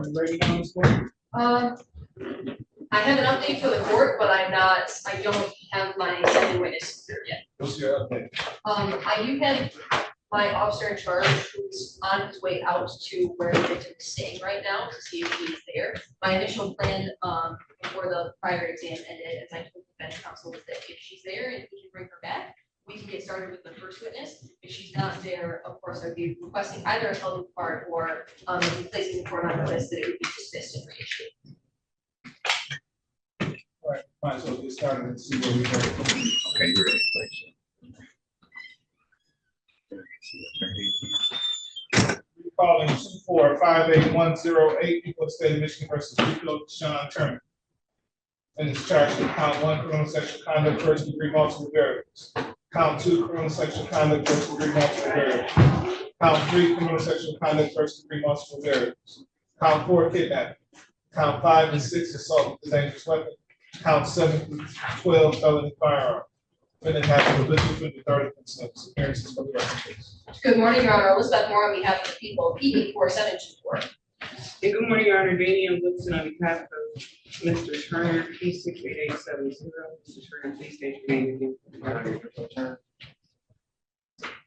Are we ready on this one? I have an update for the court, but I don't have my second witness here yet. What's your update? I do have my officer in charge who's on his way out to where the victim is staying right now to see if he's there. My initial plan, before the prior exam ended, as I told the defense counsel, was that if she's there and we can bring her back, we can get started with the first witness. If she's not there, of course, I'd be requesting either a held in court or placing the court on notice that it would be dismissed and reissued. All right, might as well get started and see where we go. Okay, you're ready. Calling 2458108, people of the state of Michigan versus Rico Sean Turner. And it's charged with count 1, criminal sexual conduct, first degree multiple variables. Count 2, criminal sexual conduct, first degree multiple variables. Count 3, criminal sexual conduct, first degree multiple variables. Count 4, kidnapping. Count 5 and 6, assault with a dangerous weapon. Count 7 through 12, felony firearm. Defendant has a position for the third instance. Appearances for the record, please. Good morning, Your Honor. Elizabeth Moore on behalf of the people, PB 4724. Hey, good morning, Your Honor. Daniel Woodson on behalf of Mr. Turner, P 68870. Mr. Turner, please state your name again.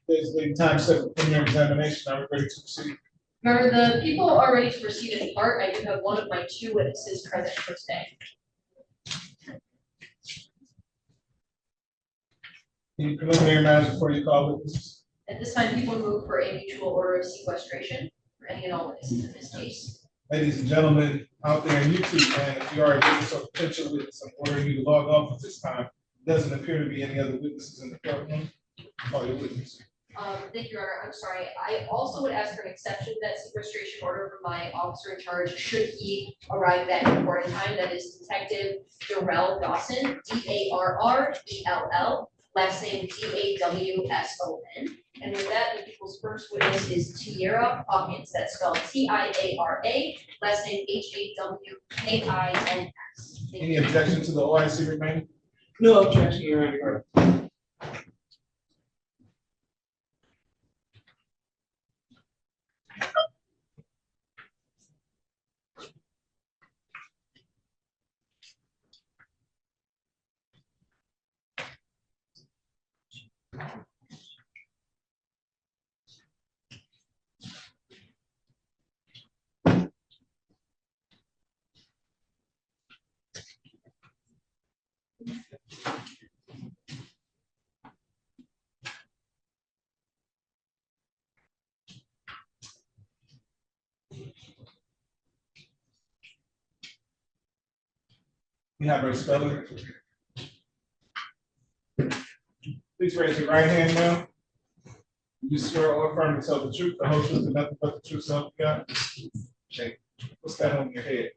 There's the time set for your examination. Are we ready to proceed? Remember, the people are ready to proceed in part. I do have one of my 2 witnesses present for today. Any preliminary matters before you call witnesses? At this time, people move for a mutual order of sequestration for any and all witnesses in this case. Ladies and gentlemen out there in YouTube land, if you are a witness or potential witness, I'm ordering you to log off at this time. Doesn't appear to be any other witnesses in the courtroom. Call your witness. Thank you, Your Honor. I'm sorry. I also would ask for an exception to that sequestration order from my officer in charge should he arrive at the court in time. That is Detective Darrell Dawson, DARRELL, last name DAWSON. And with that, the people's first witness is Tiara Hawkins. That's spelled TIARA, last name HAWKINS. Any objection to the OIC remaining? No objection, Your Honor. We have our speller. Please raise your right hand now. You swear or affirm to tell the truth, the whole truth, and nothing but the truth, so help you God? Okay. What's that on your head?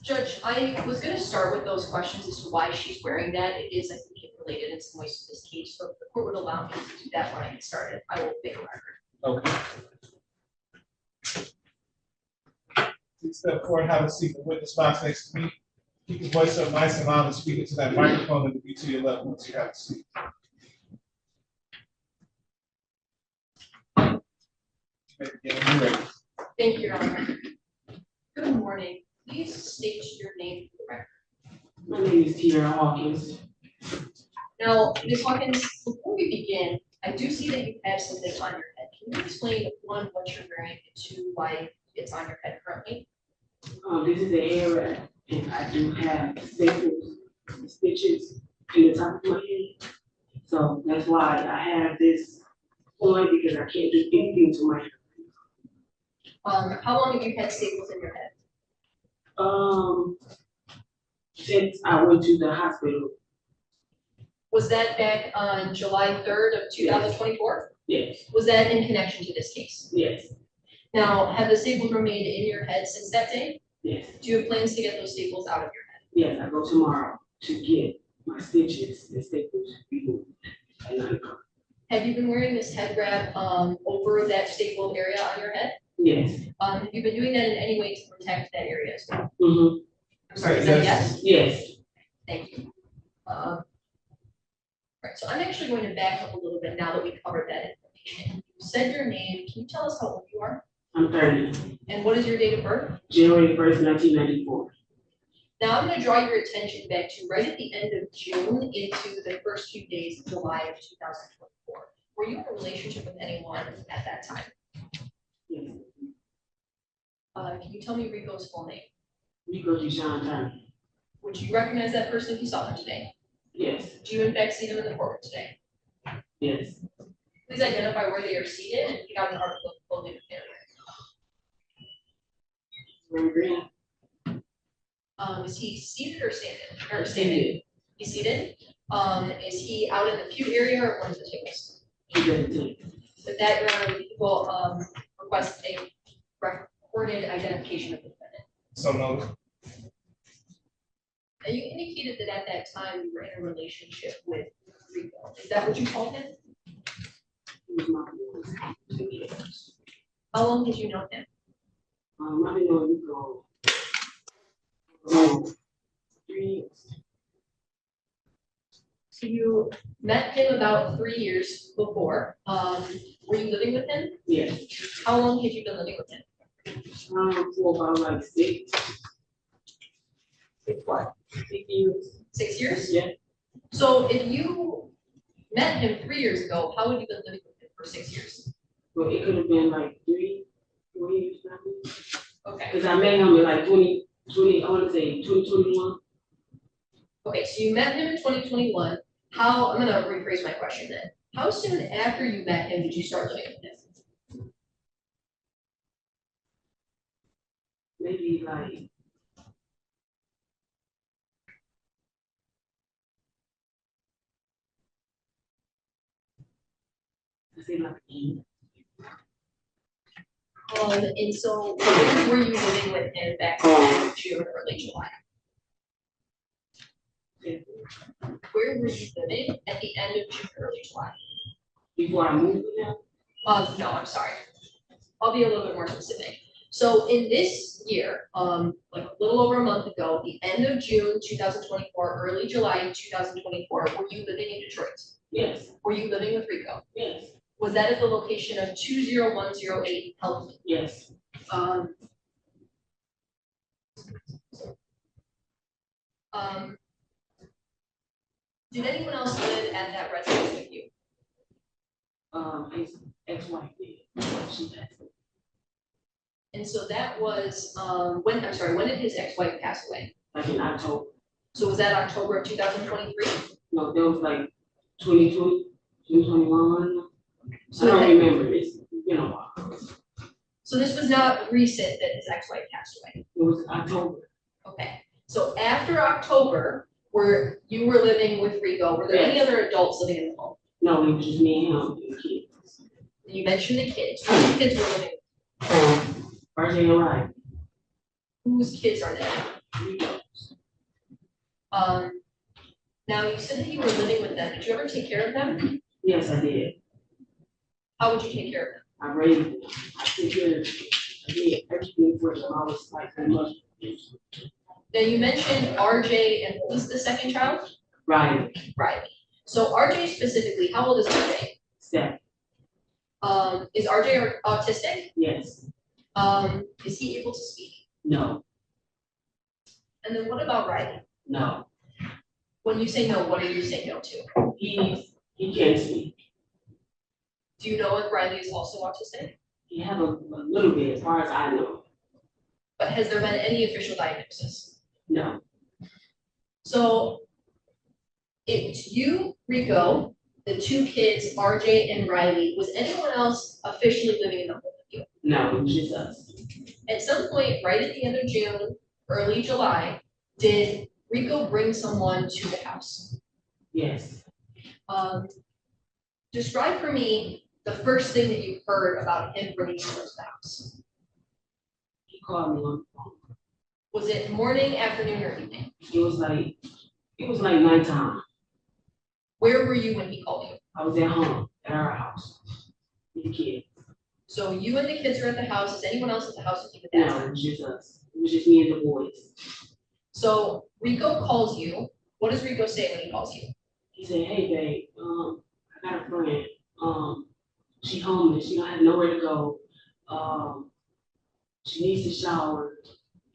Judge, I was going to start with those questions as to why she's wearing that. It is, I think, related in some ways to this case. So if the court would allow me to do that when I get started, I will make a record. Okay. Please step forward, have a seat. The witness box next to me. Keep your voice up nice and loud and speak into that microphone and be to your left once you have a seat. Thank you, Your Honor. Good morning. Please state your name for the record. My name is Tiara Hawkins. Now, Ms. Hawkins, before we begin, I do see that you have something on your head. Can you explain, 1, what you're wearing, and 2, why it's on your head currently? This is an area, and I do have staples, stitches in the top of my head. So that's why I have this on, because I can't do anything to my hair. How long have you had staples in your head? Since I went to the hospital. Was that back on July 3rd of 2024? Yes, Was that in connection to this case? yes, Now, have the staples remained in your head since that day? yes, Do you have plans to get those staples out of your head? yes. I go tomorrow to get my stitches and staples removed at 9 o'clock. Have you been wearing this head wrap over that stapled area on your head? Yes. Have you been doing that in any way to protect that area as well? Mm-hmm. I'm sorry, is that yes? Yes. Thank you. Right, so I'm actually going to back up a little bit now that we've covered that information. You said your name. Can you tell us how old you are? I'm 30, And what is your date of birth? January 1st, 1994. Now I'm gonna draw your attention back to right at the end of June into the first few days of July of 2024. Were you in a relationship with anyone at that time? Yes. Can you tell me Rico's full name? Rico Deshaun Turner. Would you recognize that person if you saw them today? Yes. Do you in fact see them in the courtroom today? Yes. Please identify where they are seated and pick out the article of clothing of their Very green. Is he seated or standing? Or standing? He's seated. Is he out in the pew area or one of the tables? With that, Your Honor, we will request a recorded identification of the defendant. So noted. And you indicated that at that time you were in a relationship with Rico. Is that what you called him? He was my boy. 2 years. How long did you know him? I've been knowing Rico 3 years. So you met him about 3 years before. Were you living with him? Yes. How long had you been living with him? For about like 6. What? 6 years. 6 years? Yeah. So if you met him 3 years ago, how had you been living with him for 6 years? Well, it could have been like 3, 4 years probably. Okay. Because I met him in like 2020, I want to say 2021. Okay, so you met him in 2021. I'm gonna rephrase my question then. How soon after you met him did you start living with him? Maybe like I say like 8. And so when were you living with him back in June or late July? Where were you living at the end of June, early July? Before I moved with him. No, I'm sorry. I'll be a little bit more specific. So in this year, like a little over a month ago, the end of June 2024, early July 2024, were you living in Detroit? Yes. Were you living with Rico? Yes. Was that at the location of 20108 Health? Yes. Um, did anyone else live at that residence with you? His ex-wife did. She passed away. And so that was, when did his ex-wife pass away? Like in October. So was that October of 2023? No, that was like 2020, 2021. So I don't that- remember. It's been a while. So this was not recent that his ex-wife passed away? It was October. Okay, so after October, where you were living with Rico, were there any other adults living in the home? No, it was just me and him and the kids. You mentioned the kids. Whose kids were living? RJ and Ryan. Whose kids are they? Rico's. Now you said that you were living with them. Did you ever take care of them? Yes, I did. How would you take care of them? I raised them. I took care of them. I did everything for them. I was like their mother. Now you mentioned RJ and who's the second child? Ryan. Riley. So RJ specifically, how old is RJ? 7. Is RJ autistic? Yes. Is he able to speak? No. And then what about Riley? No. When you say no, what are you saying no to? He can't speak. Do you know if Riley is also autistic? He have a little bit, as far as I know. But has there been any official diagnosis? No. So it's you, Rico, the 2 kids, RJ and Riley. Was anyone else officially living in the home with you? No, it was just us. At some point, right at the end of June, early July, did Rico bring someone to the house? Yes. Describe for me the first thing that you heard about him bringing someone to the house. He called me on the phone. Was it morning, afternoon, or evening? It was like nighttime. Where were you when he called you? I was at home, at our house, with the kids. So you and the kids are at the house. Is anyone else at the house with you at that No, time? it was just us. It was just me and the boys. So Rico calls you. What does Rico say when he calls you? He said, "Hey, babe, I got a friend. She homeless. She don't have nowhere to go. she needs to shower.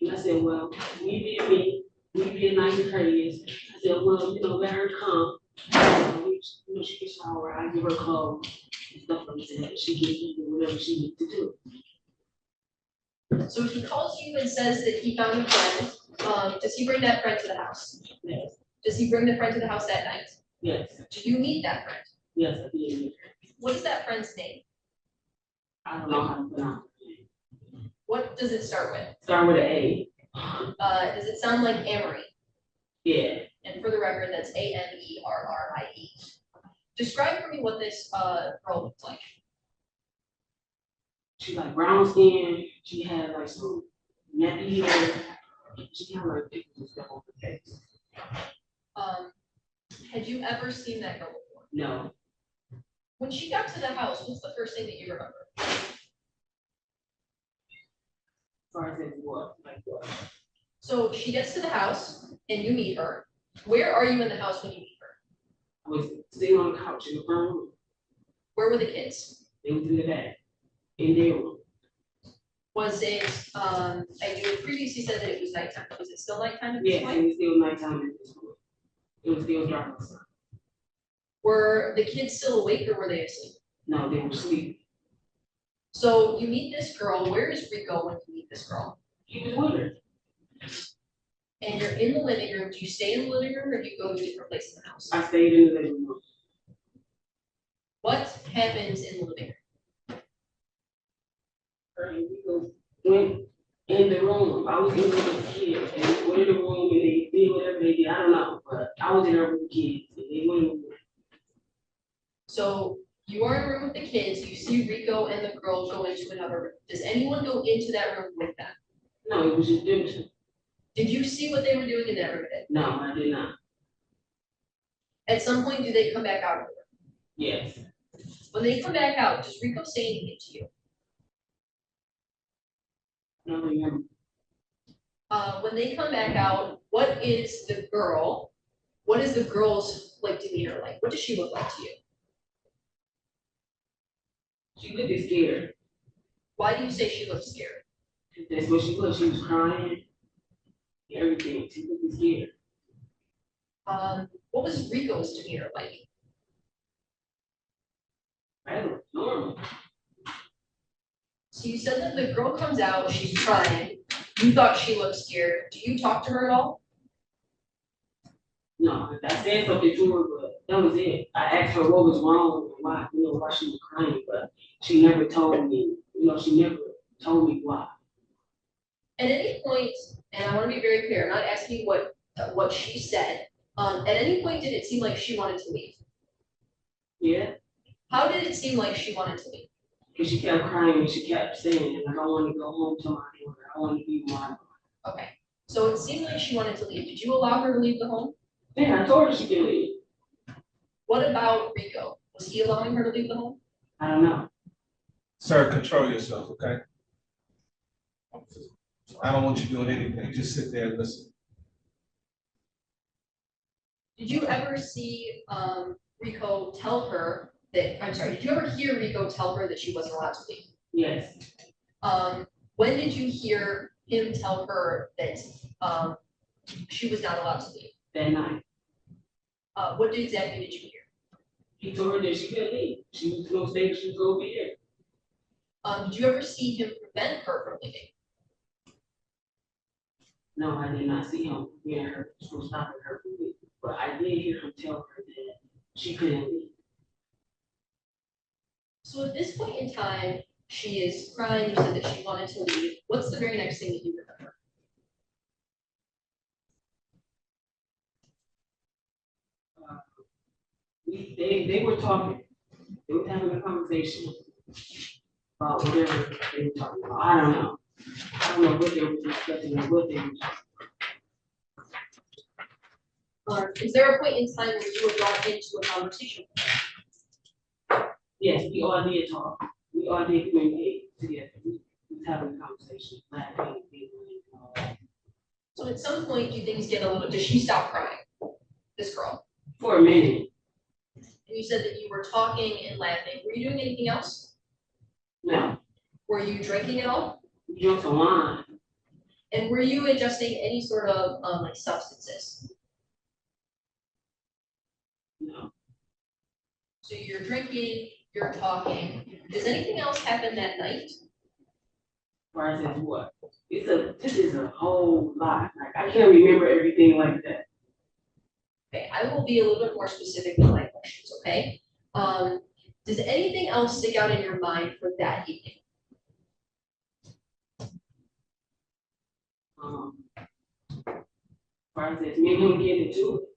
And I said, well, me being me, me being nice and courteous, I said, well, let her come. She can shower, I give her clothes and stuff like that. She can do whatever she needs to do. So he calls you and says that he found a friend. Does he bring that friend to the house? Yes. Does he bring the friend to the house that night? Yes. Do you meet that friend? Yes, I did. What is that friend's name? I don't know how to pronounce it. What does it start with? Start with an A. Does it sound like Amari? Yeah. And for the record, that's Amerie. Describe for me what this girl looks like. She like brown skin. She had like some nappy hair. She had like pimples and stuff on her face. Had you ever seen that girl before? No. When she got to the house, what's the first thing that you remember? Sorry, I said what? Like what? So she gets to the house and you meet her. Where are you in the house when you meet her? I was sitting on the couch in the front room. Where were the kids? They was in the back. In their room. Was it, you had previously said that it was nighttime. Was it still nighttime at this Yes, point? it was still nighttime at this point. It was still dark outside. Were the kids still awake or were they asleep? No, they were asleep. So you meet this girl. Where is Rico when you meet this girl? He was with her. And you're in the living room. Do you stay in the living room or do you go to a different place in the house? I stayed in the living room. What happens in the living room? And we went in the room. I was in the room with the kids. And we went in the room and they did whatever they did. I don't know. But I was in there with the kids. And they went in the room. So you are in a room with the kids. You see Rico and the girl go into another room. Does anyone go into that room with them? No, it was just them two. Did you see what they were doing in that room? No, I did not. At some point, do they come back out of the room? Yes. When they come back out, does Rico say anything to you? I don't remember. When they come back out, what is the girl's like demeanor like? What does she look like to you? She looked scared. Why do you say she looks scared? That's what she was. She was crying. Everything. She looked scared. What was Rico's demeanor like? That was normal. So you said that the girl comes out, she's crying. You thought she looked scared. Do you talk to her at all? No, I said something to her, but that was it. I asked her what was wrong and why, why she was crying, but she never told me. She never told me why. At any point, and I want to be very clear, I'm not asking you what she said. At any point, did it seem like she wanted to leave? Yeah. How did it seem like she wanted to leave? Because she kept crying and she kept saying, like, I want to go home to my daughter. I want to be with my daughter. Okay. So it seemed like she wanted to leave. Did you allow her to leave the home? Yeah, I told her she could leave. What about Rico? Was he allowing her to leave the home? I don't know. Sir, control yourself, okay? I don't want you doing anything. Just sit there and listen. Did you ever see Rico tell her that, I'm sorry, did you ever hear Rico tell her that she wasn't allowed to leave? Yes. When did you hear him tell her that she was not allowed to leave? That night. What exactly did you hear? He told her that she couldn't leave. She was going to stay, she was going to be there. Did you ever see him prevent her from leaving? No, I did not see him hear her from stopping her from leaving. But I did hear him tell her that she couldn't leave. So at this point in time, she is crying, you said that she wanted to leave. What's the very next thing that you remember? They were talking. They were having a conversation about whatever they were talking about. I don't know. I don't know what they were discussing or what they were talking about. Is there a point in time where you were brought into a conversation? Yes, we all did talk. We all did communicate together. We was having a conversation, laughing, giggling, and all that. So at some point, do things get a little, does she stop crying? This girl? For a minute. And you said that you were talking and laughing. Were you doing anything else? No. Were you drinking at all? We drunk some wine. And were you ingesting any sort of, like substances? No. So you're drinking, you're talking. Does anything else happen that night? Or I said, what? This is a whole lot. Like, I can't remember everything like that. Okay, I will be a little bit more specific with my questions, okay? Does anything else stick out in your mind for that evening? Or I said, me and him get into it.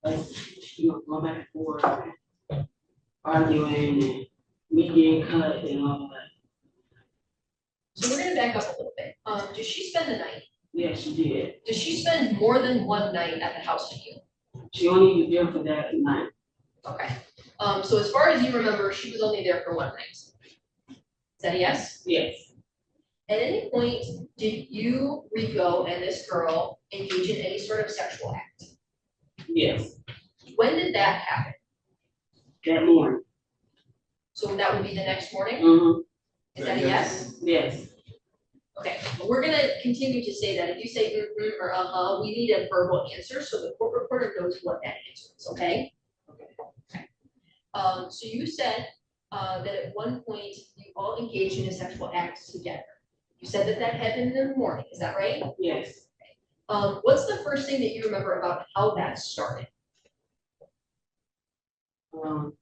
Like, going back and forth, arguing, and me getting cut and all that. So we're gonna back up a little bit. Does she spend the night? Yeah, she did. Does she spend more than one night at the house with you? She only was there for that night. Okay. So as far as you remember, she was only there for one night. Is that a yes? Yes. At any point, did you, Rico, and this girl engage in any sort of sexual act? Yes. When did that happen? That morning. So that would be the next morning? Mm-hmm. Is that a yes? Yes. Okay, we're gonna continue to say that. If you say or we need a verbal answer so the court reporter knows what that answer is, okay? Okay. So you said that at one point you all engaged in a sexual act together. You said that happened in the morning, is that right? Yes. What's the first thing that you remember about how that started? Rico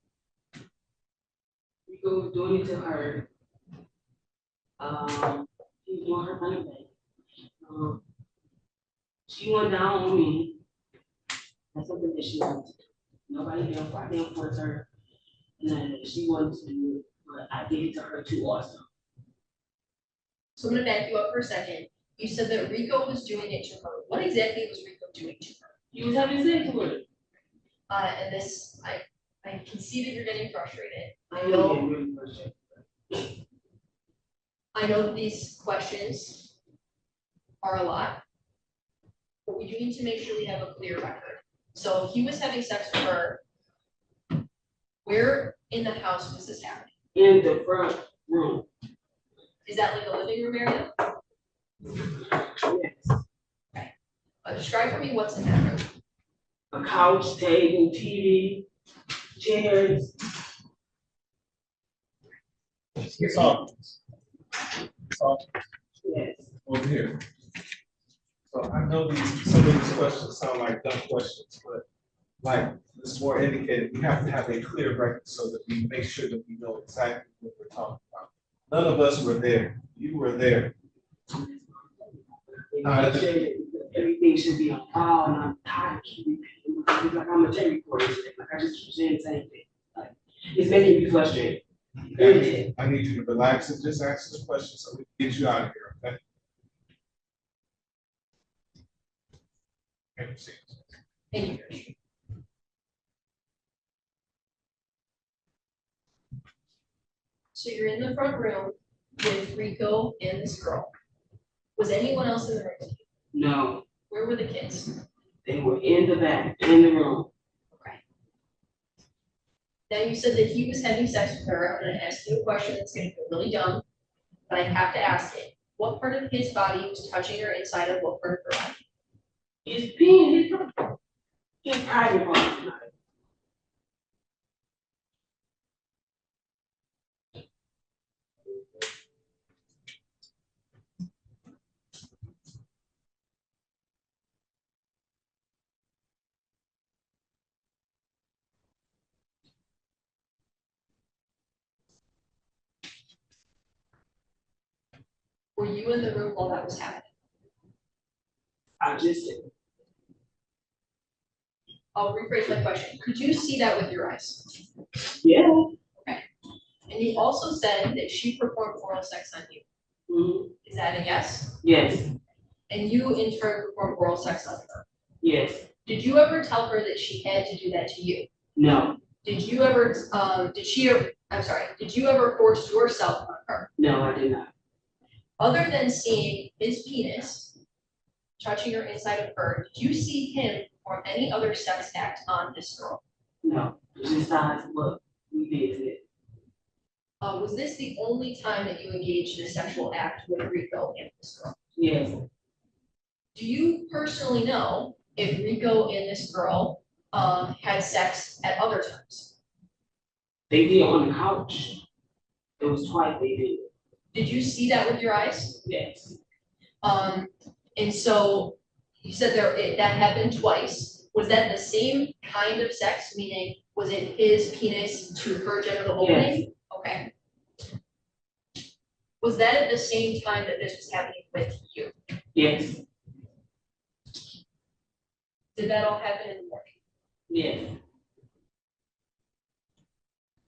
was doing it to her. He was doing her running back. She went down on me. That's something that she wanted to do. Nobody else, I didn't force her. And then she wanted to do it, but I did it to her too also. So I'm gonna back you up for a second. You said that Rico was doing it to her. What exactly was Rico doing to her? He was having sex with her. And this, I can see that you're getting frustrated. I know. Getting really frustrated. I know that these questions are a lot, but we do need to make sure we have a clear record. So he was having sex with her. Where in the house was this happening? In the front room. Is that like a living room area? Yes. Okay. Describe for me what's in that room. A couch, table, TV, chairs. Yes. Over here. So I know some of these questions sound like dumb questions, but like Ms. Moore indicated, we have to have a clear record so that we make sure that we know exactly what we're talking about. None of us were there. You were there. Everything should be on file, and I'm tired of keeping repeating. It's like I'm a tape recorder. Like I just keep saying the same thing. Like it's making me frustrated. I need you to relax and just answer the question so we can get you out of here, okay? Okay, proceed. Thank you. So you're in the front room with Rico and this girl. Was anyone else in the room with you? No. Where were the kids? They were in the back, in the room. Okay. Now you said that he was having sex with her. I'm gonna ask you a question that's gonna be really dumb, but I have to ask it. What part of his body was touching her inside of what part of her body? It's being his private part. Were you in the room while that was happening? I just said, I'll rephrase my question. Could you see that with your eyes? yeah. Okay. And you also said that she performed oral sex on you. Mm-hmm. Is that a yes? Yes. And you in turn performed oral sex on her? Yes. Did you ever tell her that she had to do that to you? No. Did you ever, did you ever force yourself on her? No, I did not. Other than seeing his penis touching her inside of her, did you see him perform any other sex act on this girl? No. Besides what we did to it. Was this the only time that you engaged in a sexual act with Rico and this girl? Yes, Do you personally know if Rico and this girl had sex at other times? they did on the couch. It was twice they did. Did you see that with your eyes? Yes, And so you said that happened twice. Was that the same kind of sex? Meaning, was it his penis to her genital opening? Okay. Was that at the same time that this was happening with you? yes, Did that all happen in the morning? yes.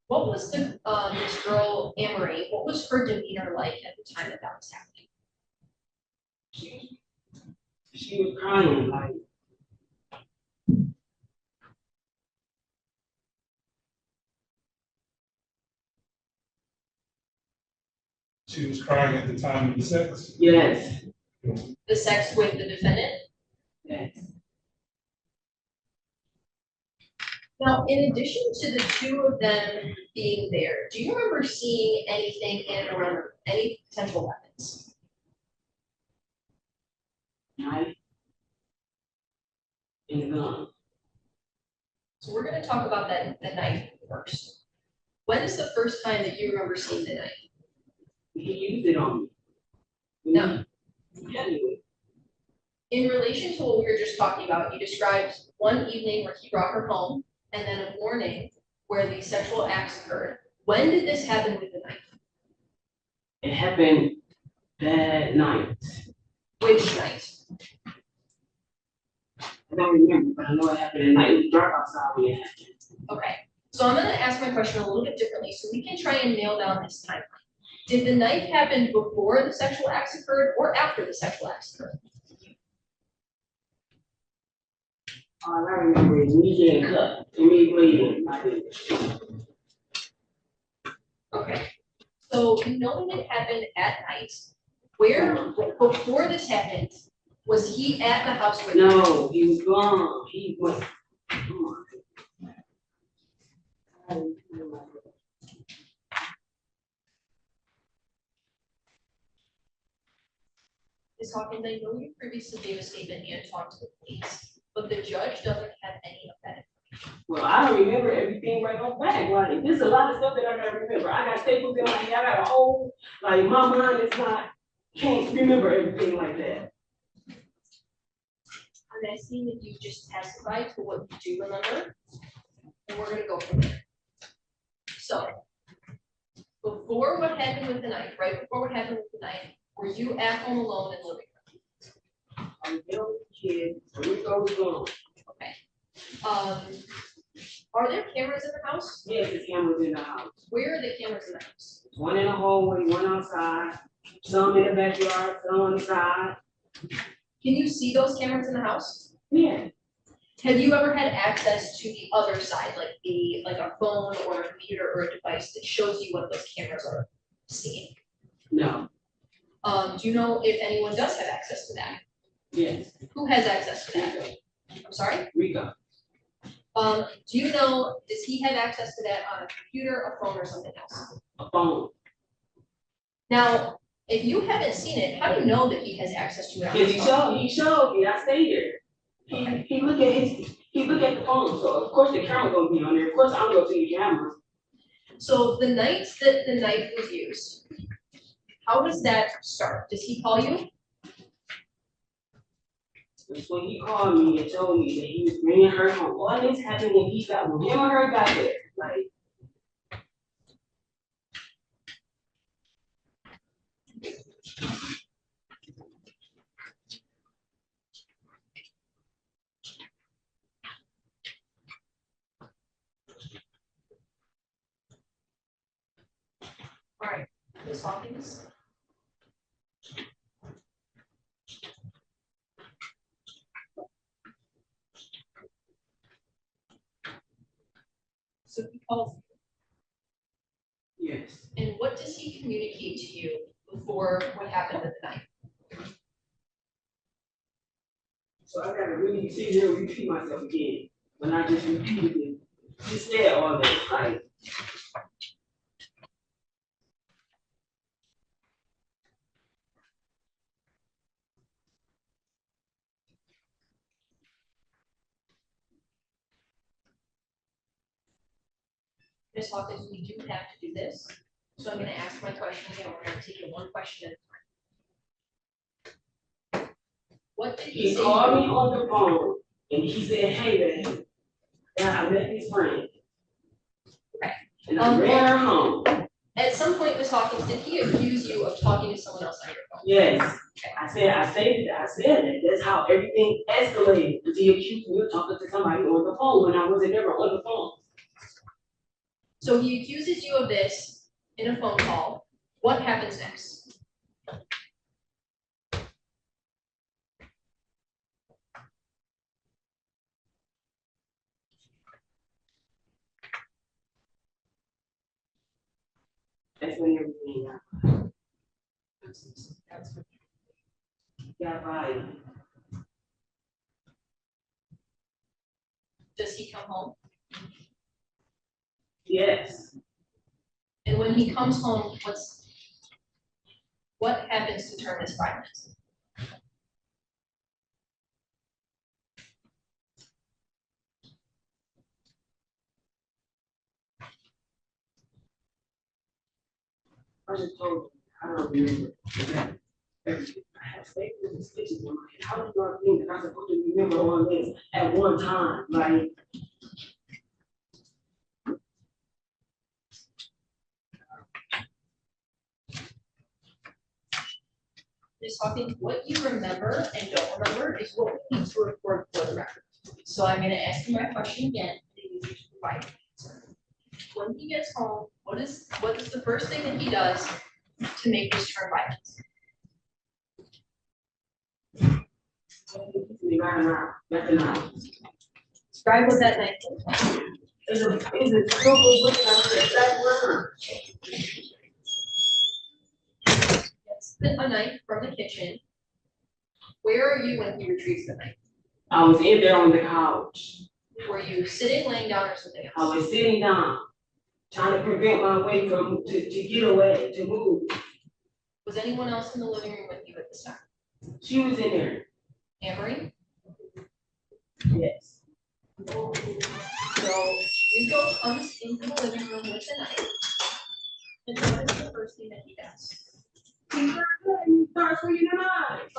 What was this girl, Amari, what was her demeanor like at the time that was happening? She was crying like. She was crying at the time of the sex. Yes, The sex with the defendant? yes. Now, in addition to the two of them being there, do you remember seeing anything in or around any potential weapons? Knife and gun. So we're gonna talk about the knife first. When is the first time that you remember seeing the knife? He used it on me. No. Anyway, In relation to what we were just talking about, you described one evening where he brought her home and then a morning where the sexual acts occurred. When did this happen with the knife? it happened that night. Which night? I don't remember, but I know it happened at night. It was dark outside when it happened. Okay, so I'm gonna ask my question a little bit differently so we can try and nail down this timeline. Did the knife happen before the sexual acts occurred or after the sexual acts occurred? All I remember is me getting cut and me bleeding. Okay, so knowing it happened at night, where, before this happened, was he at the house with you? No, he was gone. He was. Ms. Hawkins, I know you previously gave a statement and talked to the police, but the judge doesn't have any of that. Well, I don't remember everything right off back. Like, there's a lot of stuff that I gotta remember. I got staples in my head. I got a whole, like, my mind is not, can't remember everything like that. I'm asking that you just testify to what you do remember, and we're gonna go from there. So, before what happened with the knife, right before what happened with the knife, were you at home alone in the living room? I was dealing with the kids, Rico was gone. Okay. Are there cameras in the house? Yes, the cameras in the house. Where are the cameras in the house? One in the hallway, one outside, some in the backyard, some on the side. Can you see those cameras in the house? Yeah, Have you ever had access to the other side, like a phone or a computer or a device that shows you what those cameras are seeing? no, Do you know if anyone does have access to that? yes. Who has access to that? Rico. I'm sorry? Rico. Do you know, does he have access to that on a computer, a phone, or something else? A phone. Now, if you haven't seen it, how do you know that he has access to it on Because his phone? he showed me, I stayed here. He looked at the phone, so of course the camera gonna be on there. Of course I'm gonna see the camera. So the night that the knife was used, how does that start? Does he call you? That's when he called me and told me that he was bringing her home. All this happened when when him and her got there, like. All right, Ms. Hawkins. So he calls you, Yes. and what does he communicate to you before what happened with the knife? So I gotta really sit here and repeat myself again. When I just repeated it, just said all that, like. Ms. Hawkins, we do have to do this, so I'm gonna ask my question again, we're gonna take it one question at a time. What did he He say? called me on the phone and he said, hey, man, yeah, I met his friend. Okay. And I ran her home. At some point, Ms. Hawkins, did he accuse you of talking to someone else on your phone? Yes, I said that. That's how everything escalated. Because he accused me of talking to somebody on the phone when I wasn't ever on the phone. So he accuses you of this in a phone call. What happens next? That's when everything got. Got violent. Does he come home? Yes. And when he comes home, what happens to turn this violent? I just told him, I don't remember. I have staples and stitches in my head. How do you think that I'm supposed to remember all this at one time? Like, Ms. Hawkins, what you remember and don't remember is what we need to record for the record. So I'm gonna ask you my question again, and you need to provide an answer. When he gets home, what is the first thing that he does to make this turn violent? me right now, that's enough. Describe what that knife looks like. It's a silver looking at the exact word. Gets a knife from the kitchen. Where are you when he retrieves the knife? I was in there on the couch. Were you sitting, laying down, or something I else? was sitting down, trying to prevent my way from, to get away, to move. Was anyone else in the living room with you at this time? She was in there. Amari? Yes. So Rico comes into the living room with the knife. And what is the first thing that he does? He starts swinging the knife.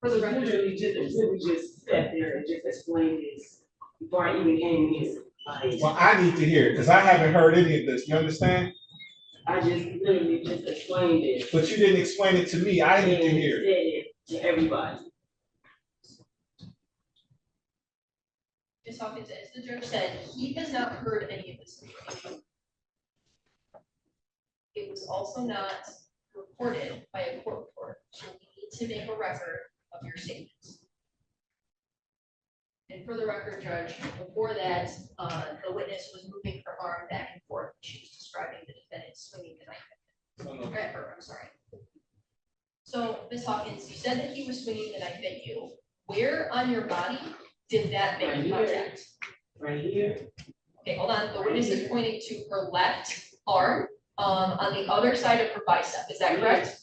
For the record, Literally just sat there and just explained this before I even came in. Like, Well, I need to hear it, because I haven't heard any of this, you understand? I just literally just explained it. But you didn't explain it to me, I need to hear it. Said it to everybody. Ms. Hawkins, as the judge said, he has not heard any of this information. It was also not reported by a court reporter, so we need to make a record of your statements. And for the record, Judge, before that, the witness was moving her arm back and forth. She was describing the defendant swinging the knife at her, I'm sorry. So, Ms. Hawkins, you said that he was swinging the knife at you. Where on your body did that make contact? Right here. Okay, hold on. The witness is pointing to her left arm, on the other side of her bicep. Is that correct?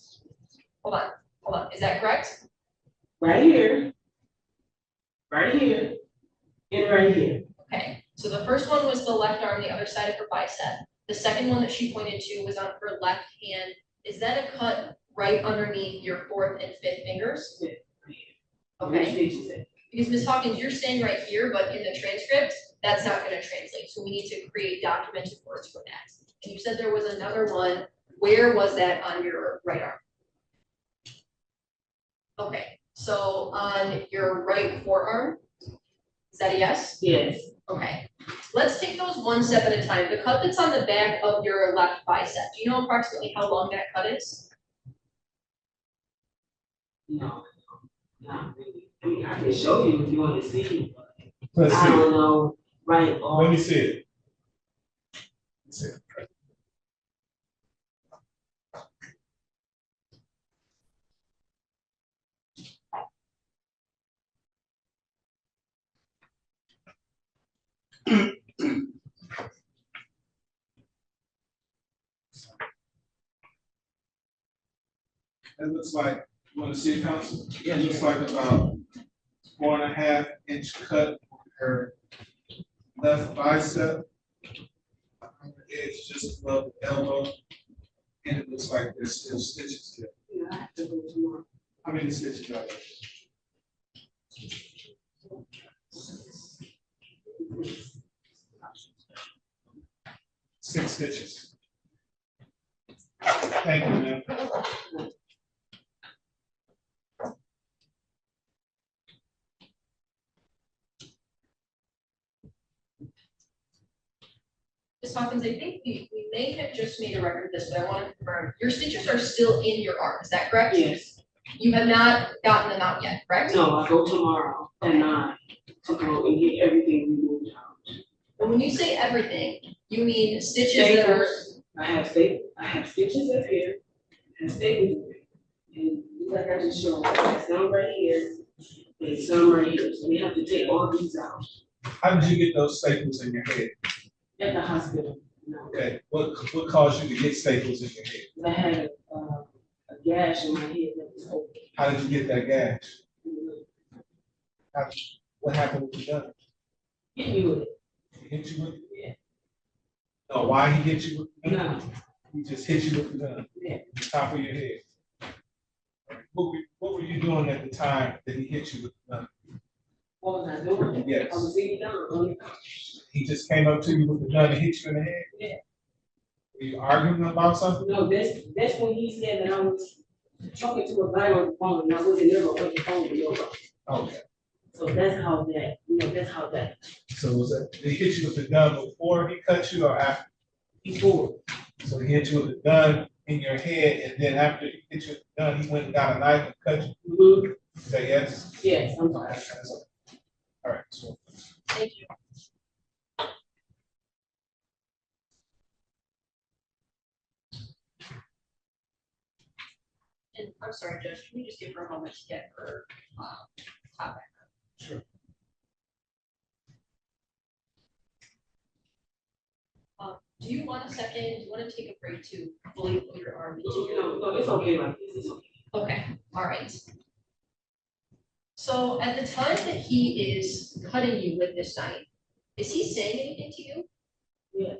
Hold on. Is that correct? Right here. Right here. And right here. Okay, so the first one was the left arm, the other side of her bicep. The second one that she pointed to was on her left hand. Is that a cut right underneath your fourth and fifth fingers? Yeah. Okay, because Ms. Hawkins, you're saying right here, but in the transcript, that's not gonna translate. So we need to create documented words for that. And you said there was another one. Where was that on your right arm? Okay, so on your right forearm, is that a yes? Yes. Okay, let's take those one step at a time. The cut that's on the back of your left bicep, do you know approximately how long that cut is? No, not really. I mean, I can show you if you want to see. Let's I see don't it, know, right? let me see it. Let's see it. It looks like, you want to see it, counsel? Yeah. It looks like about 4.5 inch cut on her left bicep. It's just above the elbow. And it looks like there's still stitches there. Yeah, I have to go tomorrow. How many stitches are there? 6 stitches. Thank you, ma'am. Ms. Hawkins, I think we may have just made a record of this, but I want to confirm, your stitches are still in your arm, is that correct? Yes. You have not gotten them out yet, correct? No, I go tomorrow at 9 to go and get everything removed out. And when you say everything, you mean stitches that are, Staples. I have stitches up here, and staples up here. And like I just showed, I have some right here, and some right here, so we have to take all these out How did you get those staples in your head? at the hospital. No. Okay, what caused you to get staples in your head? I had a gash in my head that was open. How did you get that gash? What happened with the gun? Hit me with it. He hit you with it? Yeah. No, why he hit you with the gun? No. He just hit you with the gun, Yeah. top of your head. What were you doing at the time that he hit you with the gun? What was I doing? Yes. I was sitting down on the couch. He just came up to you with the gun and hit you in the head? Yeah. Were you arguing about something? No, that's when he said that I was talking to a guy on the phone, and I wasn't ever on the phone with nobody. Okay, So that's how that, that's how that, so was it, did he hit you with the gun before he cut you or after? before. So he hit you with the gun in your head, and then after he hit you with the gun, he went and got a knife and cut you? Mhm. Say yes? Yes, I'm sorry. All right, so. thank you. And I'm sorry, Judge, can we just give her a moment to get her, topic? Sure. Do you want a second, do you want to take a break to fully put your arm into your? No, it's okay like this, it's okay. Okay, all right. So at the time that he is cutting you with this knife, is he saying anything to you? Yes.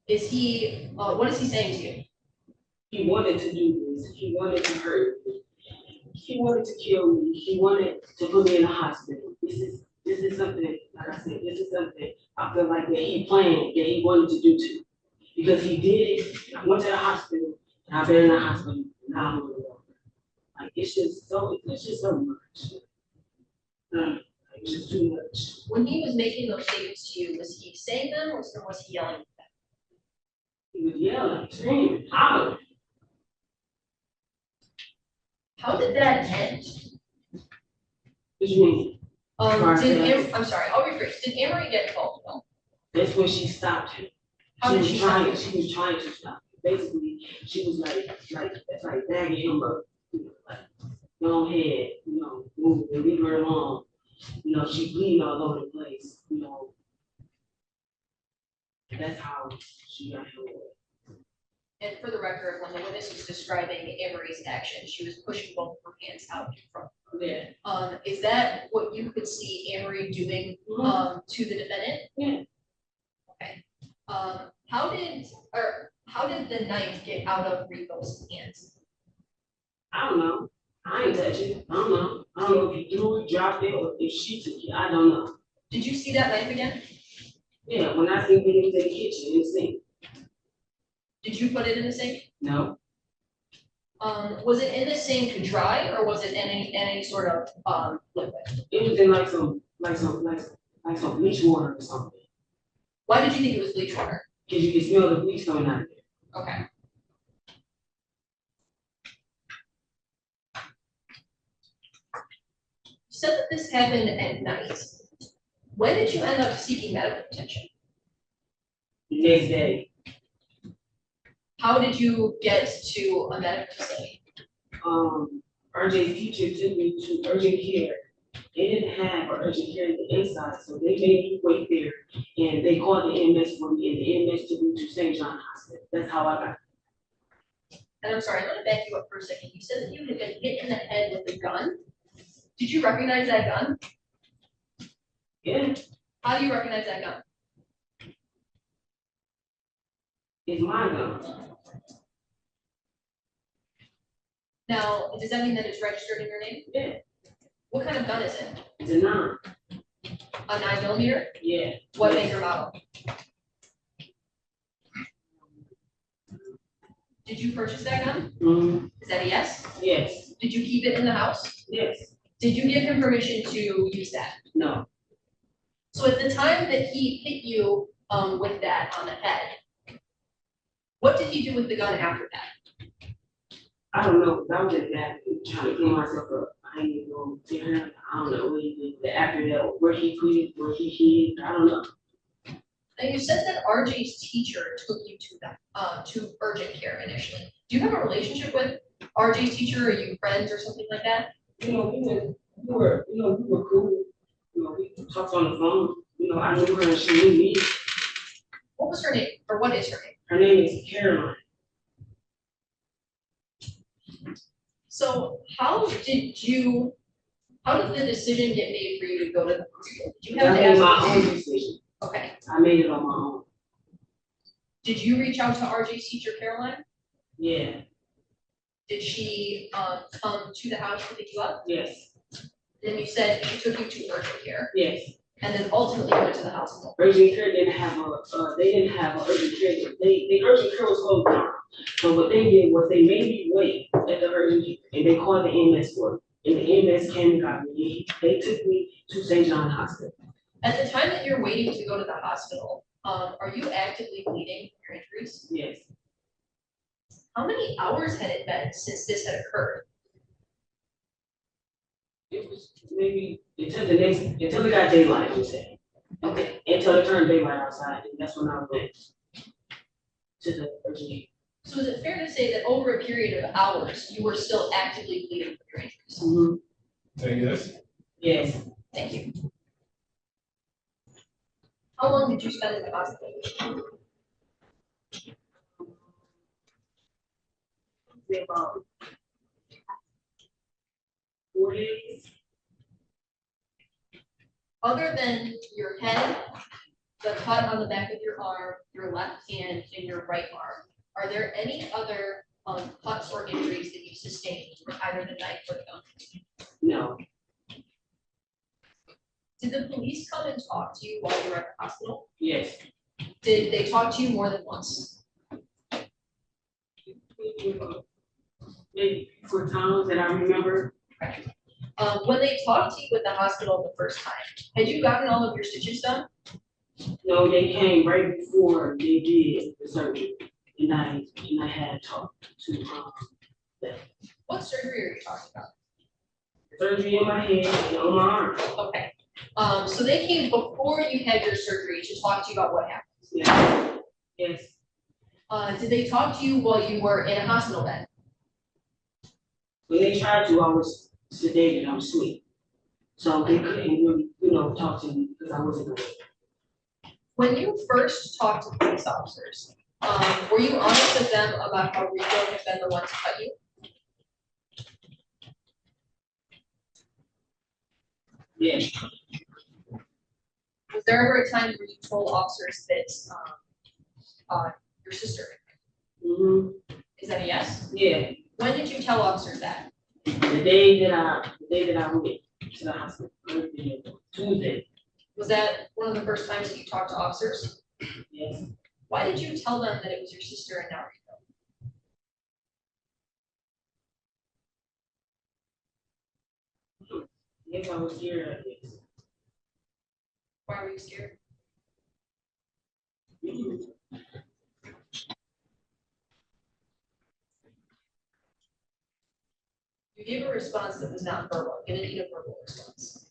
Is he, what is he saying to you? He wanted to do this, he wanted to hurt me. He wanted to kill me, he wanted to put me in the hospital. This is something, like I said, this is something I feel like that he planned, that he wanted to do too. Because he did it, I went to the hospital, and I've been in the hospital, now I'm on the wall. Like, it's just so much. It's just too much. When he was making those statements to you, was he saying them or was he yelling? He was yelling, screaming, hollering. How did that end? What you mean? I'm sorry, I'll rephrase. Did Amari get involved at all? That's when she stopped him. How did she stop him? She was trying to stop him. Basically, she was like bagging him up, like, go ahead, move and leave her alone. She bleeding all over the place, That's how she got him away. And for the record, when the witness was describing Amari's action, she was pushing both of her hands out in front. Yeah. Is that what you could see Amari doing, to the defendant? Yeah. Okay. How did the knife get out of Rico's hands? I don't know. I ain't touch it. I don't know. I don't know if he threw it, dropped it, or if she took it. I don't know. Did you see that knife again? Yeah, when I seen him in the kitchen, in the sink. Did you put it in the sink? No. Was it in the sink dry or was it in any sort of liquid? It was in like some bleach water or something. Why did you think it was bleach water? Because you can smell the bleach coming out of there. Okay. You said that this happened at night. When did you end up seeking medical attention? The next day, How did you get to a medical facility? RJ's teacher took me to urgent care. They didn't have an urgent care in the inside, so they made me wait there. And they called the MS for me, and the MS took me to St. John Hospital. That's how I got. And I'm sorry, I'm gonna back you up for a second. You said that you had been hit in the head with a gun. Did you recognize that gun? Yeah, How do you recognize that gun? it's my gun. Now, does that mean that it's registered in your name? Yeah, What kind of gun is it? it's a 9. A 9mm? Yeah. What Yes. make or model? Did you purchase that gun? Mm-hmm. Is that a yes? Yes. Did you keep it in the house? Yes. Did you give him permission to use that? No. So at the time that he hit you with that on the head, what did he do with the gun after that? I don't know. I was at that trying to clean myself up. I ain't even gonna sit here. I don't know what he did after that. Where he put it, where he hid. I don't know. And you said that RJ's teacher took you to urgent care initially. Do you have a relationship with RJ's teacher? Are you friends or something like that? You know, we were cool. You know, we talked on the phone. You know, I knew her and she knew me. What was her name, or what is her name? Her name is Caroline. So how did the decision get made for you to go to the hospital? Did you I have to made ask? my own decision. Okay. I made it on my own. Did you reach out to RJ's teacher, Caroline? Yeah. Did she come to the house to pick you up? Yes. Then you said she took you to urgent care, Yes. and then ultimately went to the hospital. Urgent care didn't have they didn't have an urgent care. The urgent care was closed down. So what they did was they made me wait at the urgent care and they called the EMS for it. And the EMS came and got me. They took me to St. John Hospital. At the time that you're waiting to go to the hospital, are you actively bleeding from your injuries? Yes. How many hours had it been since this had occurred? It was maybe until it got daylight, I'm saying. Okay. Until it turned daylight outside, and that's when I went to the urgent care. So is it fair to say that over a period of hours, you were still actively bleeding from your injuries? Mm-hmm. Say yes. Yes. Thank you. How long did you spend in the hospital? About 4 days. Other than your head, the cut on the back of your arm, your left hand, and your right arm, are there any other cuts or injuries that you sustained from either the knife or the gun? No. Did the police come and talk to you while you were at the hospital? Yes. Did they talk to you more than once? Maybe 4 times that I remember. When they talked to you at the hospital the first time, had you gotten all of your stitches done? No, they came right before they did the surgery, and I had talked to them. What surgery are you talking about? Surgery in my head and on my arm. Okay. So they came before you had your surgery to talk to you about what happened. Yeah. Yes. Did they talk to you while you were in a hospital bed? When they tried to, I was sedated, I was asleep. So they couldn't really, talk to me because I wasn't awake. When you first talked to police officers, were you honest with them about how Rico had been the one to cut you? Yes. Was there ever a time where you told officers that your sister? Mm-hmm. Is that a yes? Yeah. When did you tell officers that? The day that I went to the hospital, Tuesday. Was that one of the first times that you talked to officers? Yes. Why did you tell them that it was your sister and not Rico? Yes, I was scared of this. Why were you scared? Mm-hmm. You gave a response that was not verbal. I'm gonna need a verbal response.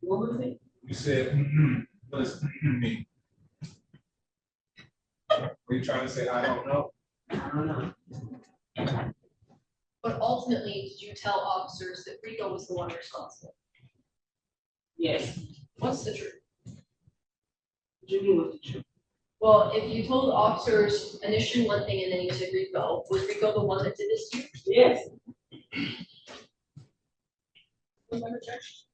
What was it? You said, what does mean? Were you trying to say, I don't know? I don't know. But ultimately, did you tell officers that Rico was the one responsible? Yes. What's the truth? What do you mean what's the truth? Well, if you told officers initially one thing and then you said Rico, was Rico the one that did this to you? Yes. Remember, Judge?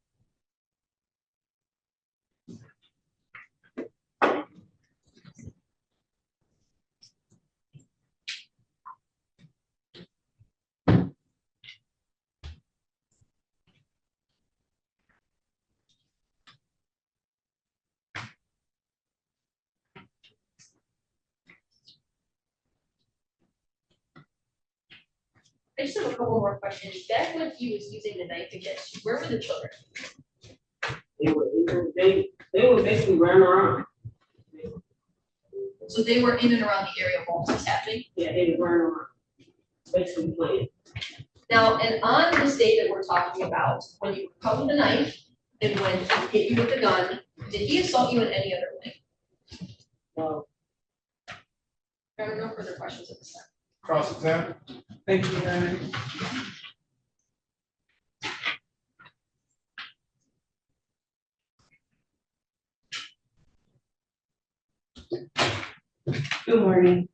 I just have a couple more questions. Back when he was using the knife against you, where were the children? They were basically running around. So they were in and around the area while this was happening? Yeah, they were running around, basically playing. Now, and on this day that we're talking about, when you were caught with a knife and when he hit you with the gun, did he assault you in any other way? No. There are no further questions at this time. Cross examine. Thank you, Your Honor. Good morning.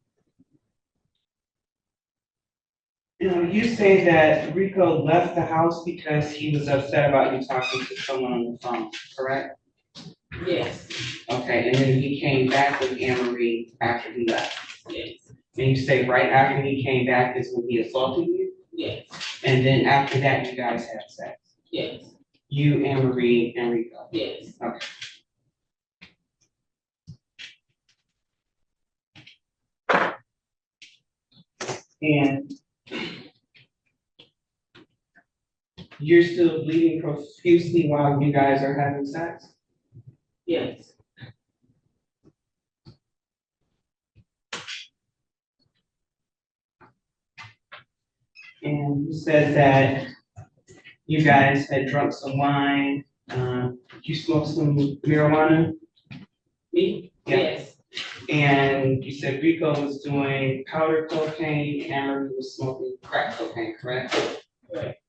You say that Rico left the house because he was upset about you talking to someone on the phone, correct? Yes, Okay, and then he came back with Amari after he left. yes, And you say right after he came back is when he assaulted you? yes, And then after that, you guys had sex? yes, You, Amari, and Rico? yes. Okay. And you're still bleeding profusely while you guys are having sex? Yes, And you said that you guys had drunk some wine, you smoked some marijuana, me, Yeah. yes, and you said Rico was doing powder cocaine, and Amari was smoking crack cocaine, correct? correct.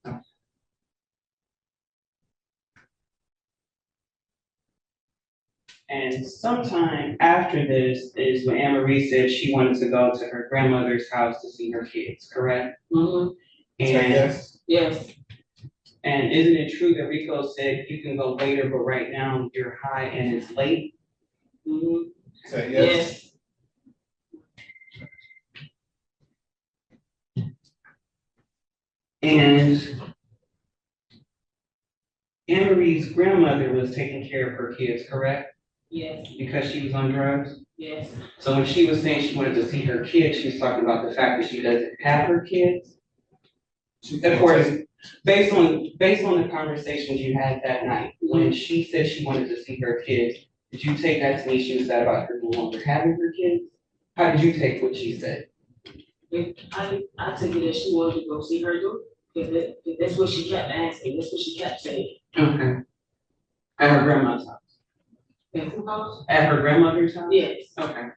And sometime after this is when Amari said she wanted to go to her grandmother's house to see her kids, correct? Mm-hmm, And, Yes. yes, and isn't it true that Rico said you can go later, but right now you're high and it's late? mm-hmm, Say yes. yes, And Amari's grandmother was taking care of her kids, correct? yes, Because she was on drugs? yes, So when she was saying she wanted to see her kids, she was talking about the fact that she doesn't have her kids? Of course, based on the conversations you had that night, when she said she wanted to see her kids, did you take that to mean she was sad about her no longer having her kids? How did you take what she said? I took it as she wanted to go see her daughter, because that's what she kept asking, that's what she kept saying. Okay. At her grandma's house? And who house? At her grandmother's house? Yes, Okay.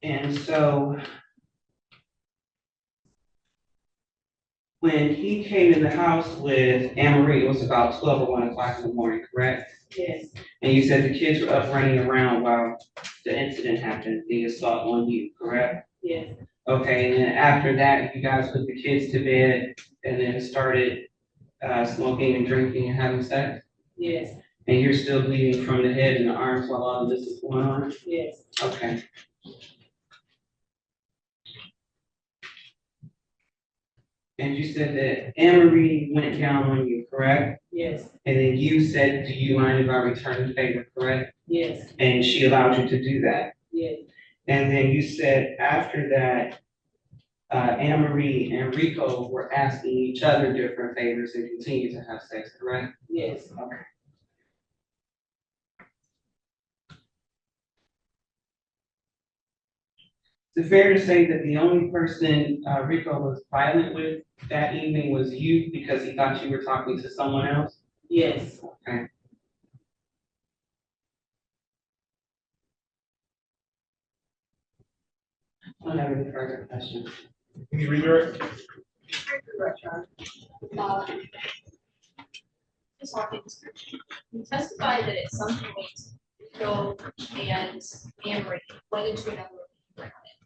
And so when he came in the house with Amari, it was about 12 or 1 o'clock in the morning, correct? yes, And you said the kids were up running around while the incident happened, the assault on you, correct? yes, Okay, and then after that, you guys put the kids to bed and then started smoking and drinking and having sex? yes, And you're still bleeding from the head and the arms while all of this is going on? yes, Okay. And you said that Amari went down on you, correct? yes, And then you said, do you mind if I return the favor, correct? yes, And she allowed you to do that. yes, And then you said after that, Amari and Rico were asking each other different favors and continued to have sex, correct? yes, Okay. Is it fair to say that the only person Rico was violent with that evening was you because he thought you were talking to someone else? yes. Okay. I don't have any further questions. Can you redirect? Ms. Hawkins, you testified that at some point, Rico and Amari went into another room and ran it.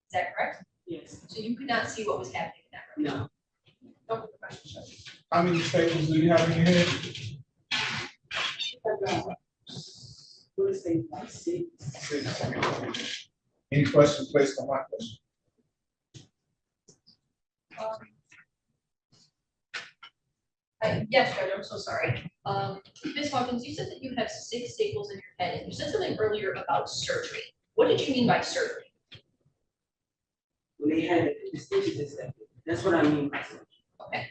Is that correct? Yes, So you could not see what was happening in that room? no, No further questions, Judge. How many staples do you have in your head? let's say like 6. 6. Any questions based on my question? Yes, Judge, I'm so sorry. Ms. Hawkins, you said that you have 6 staples in your head, and you said something earlier about surgery. What did you mean by surgery? When they had the stitches and stuff, that's what I mean by surgery. Okay.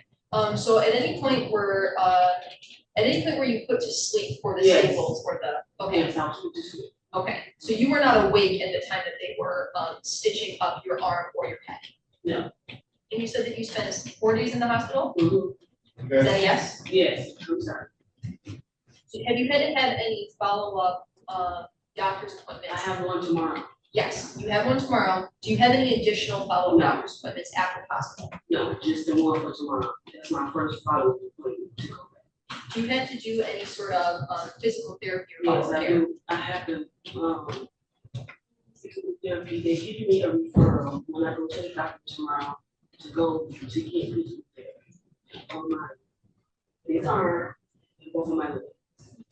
So at any point where you put to sleep for the Yes. staples or the, okay, Yes, I was put to sleep. okay. So you were not awake at the time that they were, stitching up your arm or your head? No. And you said that you spent 4 days in the hospital? Mm-hmm. Is that a yes? Yes, I'm sorry. So have you had to have any follow-up, doctor's appointments? I have one tomorrow. Yes, you have one tomorrow. Do you have any additional follow-up No. doctor's appointments after the hospital? No, just the one for tomorrow. That's my first follow-up appointment to go back. Do you have to do any sort of, physical therapy or Yes, follow-up I care? do. I have to, physical therapy. They give me a referral when I go to the doctor tomorrow to go to get physical therapy on this arm and both of my legs.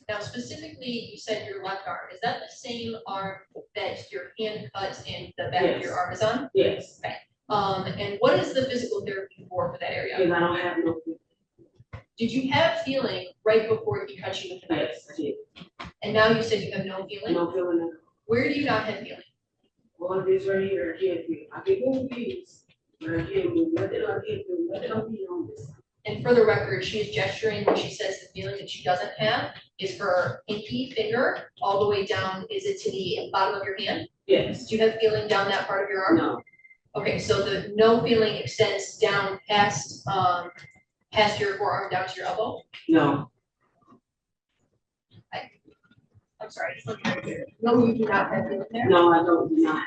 Now specifically, you said your left arm. Is that the same arm that your hand cuts and the back of your Yes. arm is on? Yes, And what is the physical therapy for that area? because I don't have no, Did you have feeling right before he cut you with the knife? yes, I did. And now you said you have no feeling? No feeling at all. Where do you not have feeling? Well, this right here, I can't feel. I can move these, but I can't move nothing. I can't feel nothing on this. And for the record, she is gesturing when she says the feeling that she doesn't have is her pinky finger all the way down. Is it to the bottom of your hand? Yes, Do you have feeling down that part of your arm? no, Okay, so the no feeling extends down past, past your forearm down to your elbow? no, I'm sorry, just looking right here. No, you do not have feeling there? no, I don't, do not.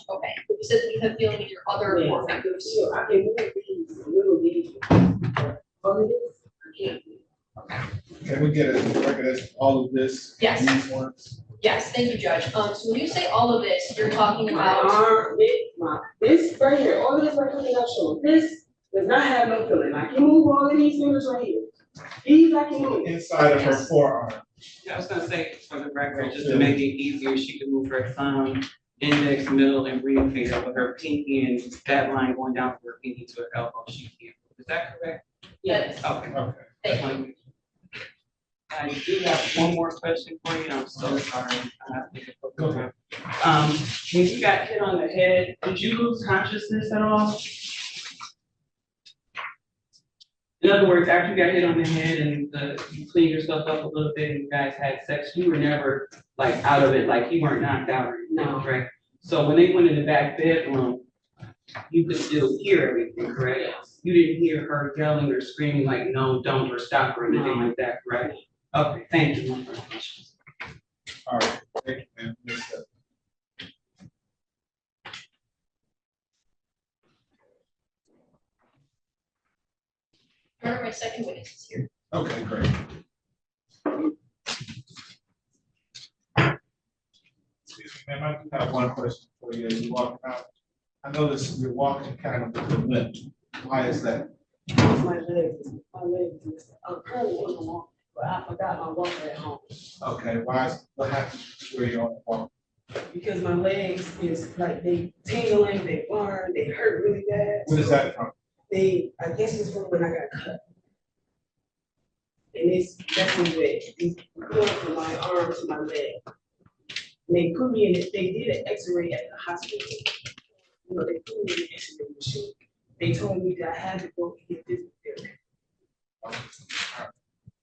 Okay, but you said that you have feeling in your other Yes, four I can fingers. feel, I can move these, little these. Other than this, I can't feel. Can we get a record of all of this? Yes. These ones? Yes, thank you, Judge. So when you say all of this, you're talking My about, arm, this right here, all of this right here, I've shown, this does not have no feeling. I can move all of these fingers right here. These I can move. Inside of her Yes. forearm. Yeah, I was gonna say, for the record, just to make it easier, she could move her thumb, index, middle, and ring finger, with her pinky and that line going down from her pinky to her elbow, she can't. Is that correct? Yes. Okay. Okay. thank you. I do have one more question for you, I'm so sorry. I have to Go ahead. When you got hit on the head, did you lose consciousness at all? In other words, after you got hit on the head and you cleaned yourself up a little bit and you guys had sex, you were never like out of it, like you weren't knocked out or anything, No. right? So when they went in the back bedroom, you could still hear everything, correct? Yes. You didn't hear her yelling or screaming like, no, don't, or stop, or anything like that, correct? Okay, thank you. No further questions. All right, thank you, ma'am. Yes, sir. One of my second witnesses here. Okay, great. Excuse me, ma'am, I do have one question for you as you walk out. I noticed you're walking kind of with a limp. Why is that? My legs, I'm currently on the walk, but I forgot my walker at home. Okay, what happened where you're on the walk? Because my legs is like they tingling, they burn, they hurt really bad. What is that from? I guess it's from when I got cut. And it's messing with, it's going from my arm to my leg. And they put me in it, they did an x-ray at the hospital. You know, they put me in the x-ray machine. They told me that I had to go get this therapy.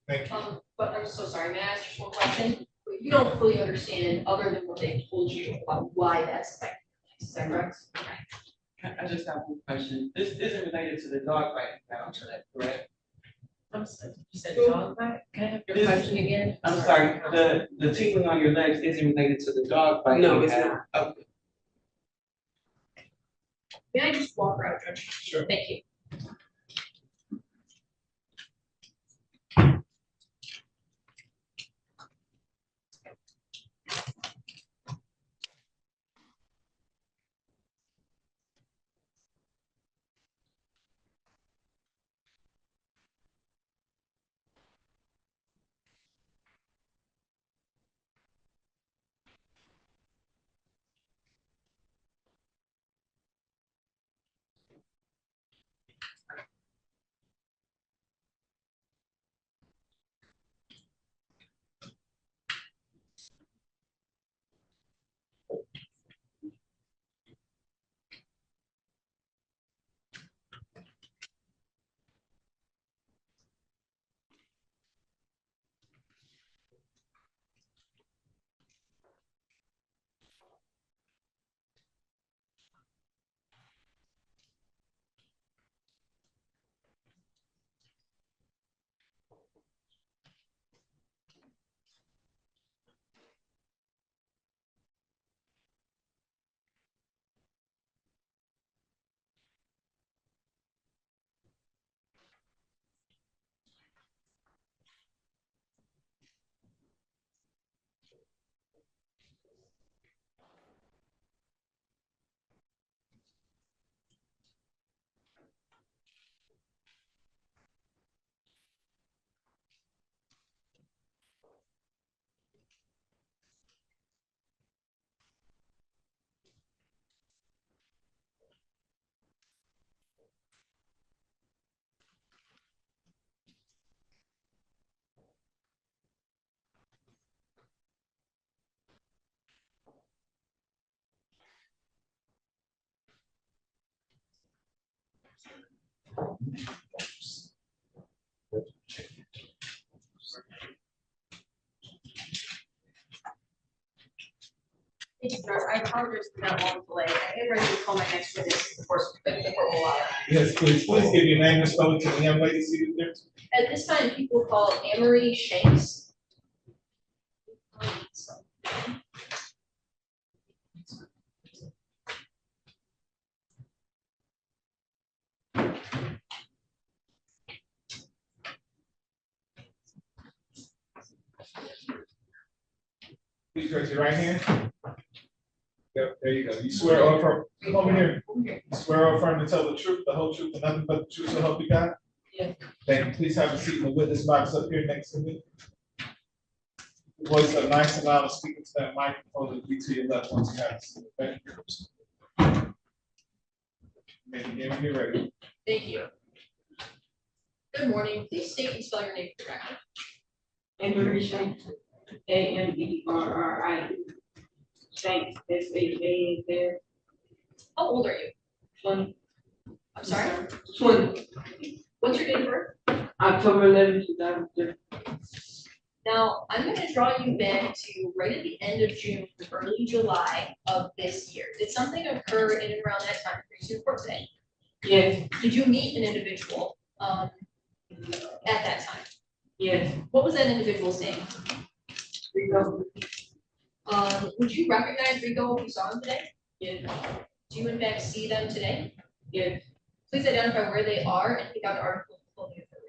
Thank you. But I'm so sorry, may I ask just one question? You don't fully understand, other than what they told you about why that's affecting your legs, is that correct? I just have one question. This isn't related to the dog fight you got onto that, correct? You said dog bite? Can I have your This- question again? I'm sorry, the tingling on your legs isn't related to the dog fight No, you it's had. not. Okay. May I just walk around, Judge? Sure. Thank you. Thank you, sir. I apologize for that long delay. I am ready to call my next witness, of course, but the court will allow it. Yes, please give your name and spelling to the young lady seated there. At this time, people call Amari Shanks. Please raise your right hand. Yep, there you go. You swear or affirm, come over here. You swear or affirm to tell the truth, the whole truth, and nothing but the truth, so help you God? Yes. Thank you. Please have a seat in the witness box up here next to me. Voice a nice and loud, speaking to that microphone, and be to your left once you have a seat. Thank you. Maybe when you're ready. Thank you. Good morning. Please state and spell your name for the record. Amari Shanks, Ameri. Shanks, SHA there. How old are you? 20. I'm sorry. 20. What's your date of birth? October 11, 2003. Now, I'm going to draw you back to right at the end of June, early July of this year. Did something occur in and around that time for you to report today? Yes, Did you meet an individual at that time? yes. What was that individual's name? Rico. Would you recognize Rico if you saw him today? Yes, Do you in fact see them today? yes. Please identify where they are and pick out an article of clothing if they're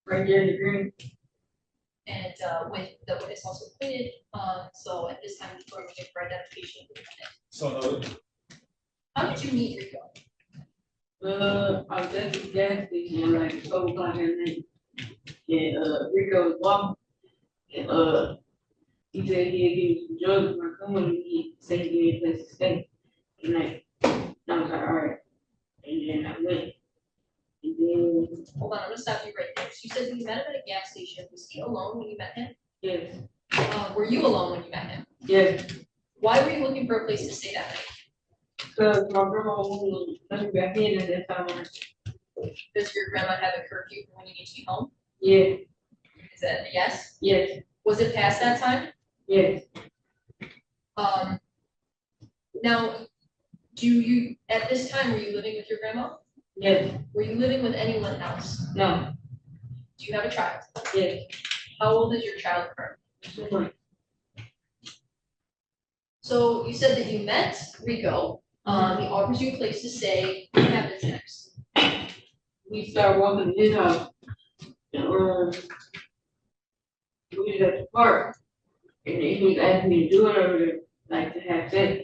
wearing. Right there in the green. And with the witness also acquitted, so at this time, we're looking for identification of the defendant. So noted. How did you meet Rico? I was at the gas station like 12 o'clock at night. And Rico was walking. And he said he'd give me some drugs when I come with him. He said he'd give me a place to stay. And like, I was like, all right. And then I went. And then, Hold on, I'm gonna stop you right there. So you said you met him at a gas station. Was he alone when you met him? yes, Were you alone when you met him? yes. Why were you looking for a place to stay that night? Because my grandma wouldn't let me back in at that time. Does your grandma have a curfew for when you need to be home? Yeah, Is that a yes? yes, Was it past that time? yes, Now, do you, at this time, were you living with your grandma? yes, Were you living with anyone else? no, Do you have a child? yes. How old is your child currently? So, So you said that you met Rico, he offers you a place to stay, what happens next? we started walking to his house. And we was at the park. And then he was asking me to do it over there, like to have sex.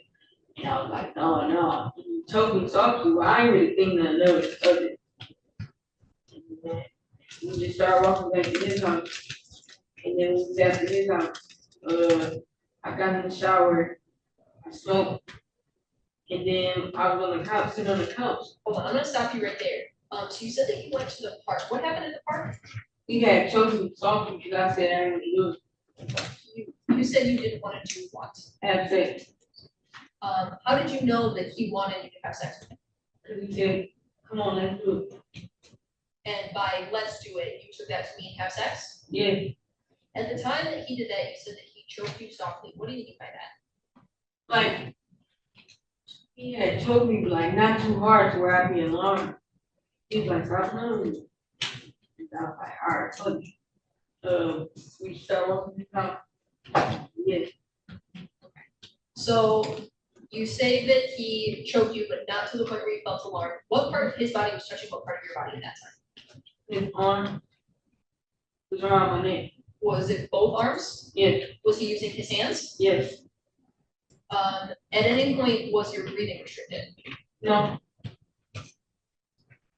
And I was like, no, no. He told me softly, well, I ain't really think nothing of it. And then we just started walking back to his house. And then we was after his house. I got in the shower, I smoked. And then I was on the couch, sitting on the couch. Hold on, I'm gonna stop you right there. So you said that you went to the park, what happened at the park? He had chosen me softly because I said I didn't do it. You said you didn't want to do what? Have sex. How did you know that he wanted you to have sex with him? Cause he said, come on, let's do it. And by let's do it, you took that to mean have sex? Yeah, At the time that he did that, you said that he choked you softly, what do you mean by that? like, he had told me like not too hard to where I'd be alarmed. He's like, stop moving. And I was like, all right, fuck it. We start walking the top. Yeah, So you say that he choked you, but not to the point where you felt alarmed. What part of his body was touching what part of your body at that time? his arm was around my neck. Was it both arms? Yes, Was he using his hands? yes, At any point, was your breathing restricted? no,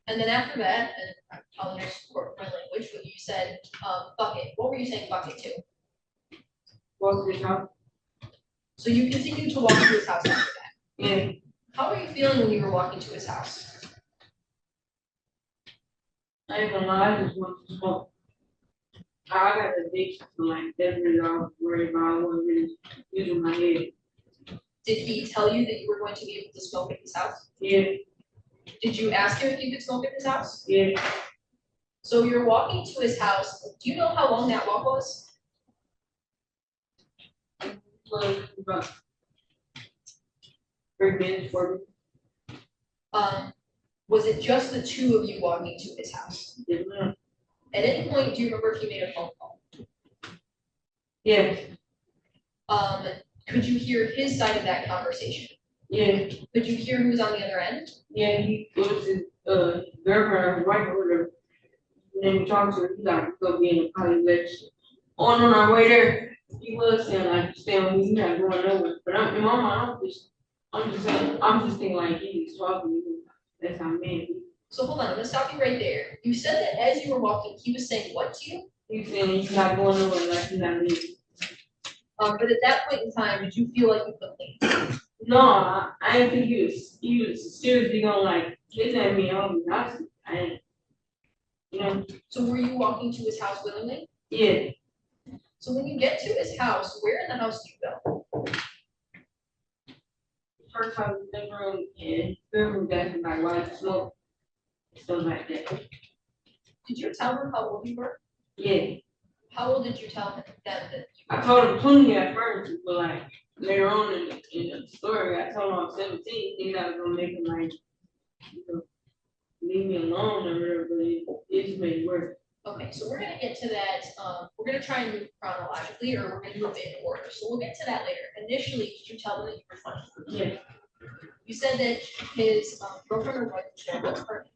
And then after that, and I apologize for my language, but you said, bucket. What were you saying bucket to? walk the top. So you continued to walk to his house after that. Yeah, How were you feeling when you were walking to his house? I ain't gonna lie, I just want to smoke. I got addiction to like definitely I was worried about. I wasn't really using my head. Did he tell you that you were going to be able to smoke at his house? Yeah, Did you ask him if you could smoke in his house? Yeah, So you're walking to his house. Do you know how long that walk was? well, about 3 minutes, 4 minutes. Was it just the two of you walking to his house? Yes, ma'am. At any point, do you remember if he made a phone call? Yes, Could you hear his side of that conversation? yeah, Could you hear who's on the other end? yeah, it was his, girlfriend, right over there. And then we talked to her, he like, go be in the pilot lecture. On our way there, he was saying like, stay with me, you're not going nowhere, but I'm, in my mind, I'm just saying, I'm just thinking like, he was talking to me, that's how man he. So hold on, I'm gonna stop you right there. You said that as you were walking, he was saying what to you? He's saying he's not going nowhere, like he's not leaving. But at that point in time, did you feel like you could leave? No, I didn't think he was seriously gonna like kidnap me on me. I didn't, you know, So were you walking to his house willingly? yeah. So when you get to his house, where in the house do you go? First time in the living room and bedroom got my wife smoke, stuff like that. Did you tell him how old you were? Yeah, How old did you tell him that I told him 20 at first, but like later on in the story, I told him I'm 17. Think I was gonna make him like, you know, leave me alone or whatever, but it just made it worse. Okay, so we're gonna get to that, we're gonna try and move chronologically, or we're gonna move in order, so we'll get to that later. Initially, did you tell them that you were 20? Yeah, You said that his girlfriend or wife was there, what's her name?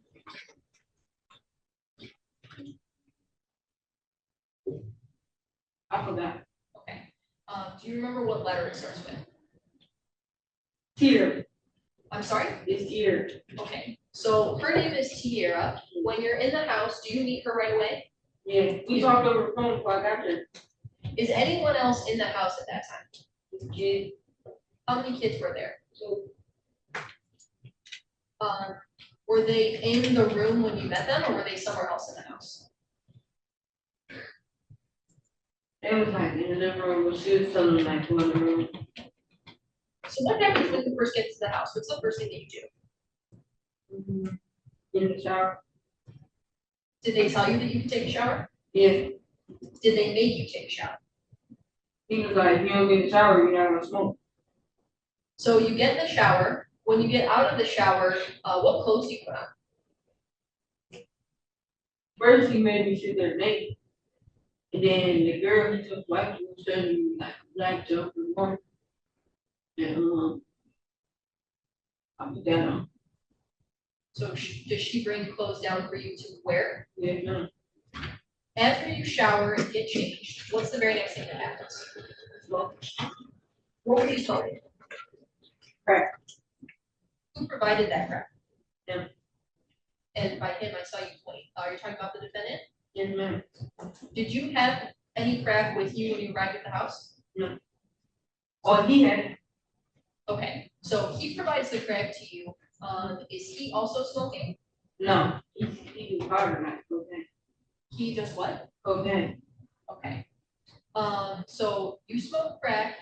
I forgot. Okay, do you remember what letter it starts with? Tiara, I'm sorry? it's Tiara. Okay, so her name is Tiara. When you're in the house, do you meet her right away? Yeah, we talked over the phone before I got there. Is anyone else in the house at that time? This kid, How many kids were there? so Were they in the room when you met them, or were they somewhere else in the house? they was like in the living room, but she was telling me like go in the room. So what happens when you first get to the house? What's the first thing that you do? In the shower. Did they tell you that you could take a shower? Yeah, Did they make you take a shower? he was like, you don't get in the shower, you're not gonna smoke. So you get in the shower. When you get out of the shower, what clothes do you put on? First, he made me sit there naked. And then the girl, he took white, he was showing me like black jumper one. And, I put that on. So does she bring clothes down for you to wear? Yeah, no, After you shower and get changed, what's the very next thing that happens? smoke. What were you smoking? Crack. Who provided that crack? Him. And by him, I saw you point. Are you talking about the defendant? Yes, ma'am. Did you have any crack with you when you arrived at the house? Oh, he had it. Okay, so he provides the crack to you. Is he also smoking? No, he was harder like cocaine. He does what? Cocaine. Okay. So you smoke crack.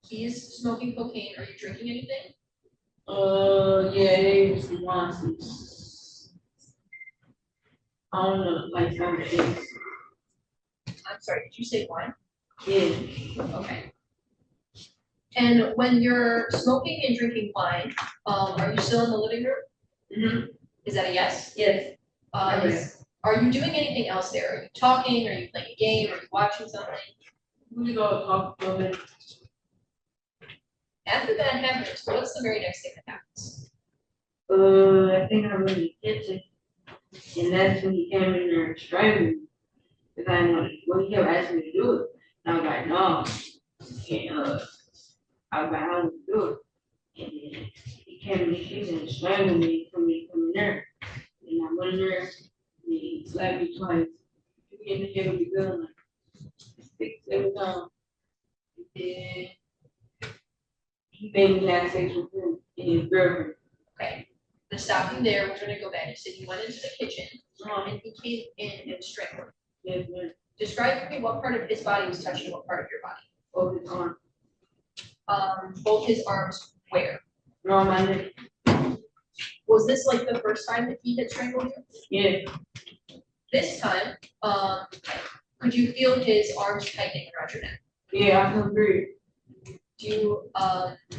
He is smoking cocaine. Are you drinking anything? Yeah, they was some nonsense. I don't know, like some things. I'm sorry, did you say wine? Yeah, Okay. And when you're smoking and drinking wine, are you still in the living room? mm-hmm. Is that a yes? Yes. Are you doing anything else there? Are you talking? Are you playing a game? Are you watching something? We go talk a little bit. After that happens, what's the very next thing that happens? I think I really hit it. And that's when he came in there and strangled me. Cause I know, well, he kept asking me to do it. And I was like, no. And, I was like, I don't do it. And then he came in the kitchen and strangled me for me coming there. And I went in there and he slapped me twice. He hit me in the head with the gun, like 6, 7 times. And then he made me have sex with him and his girlfriend. Okay, to stop you there, we're gonna go back. You said you went into the kitchen and he came in and strangled. Yes, ma'am. Describe for me what part of his body was touching what part of your body. Over his arm. Both his arms where? No, my neck. Was this like the first time that he had strangled you? Yeah, This time, could you feel his arms tightening around your neck? yeah, I can breathe. Do you,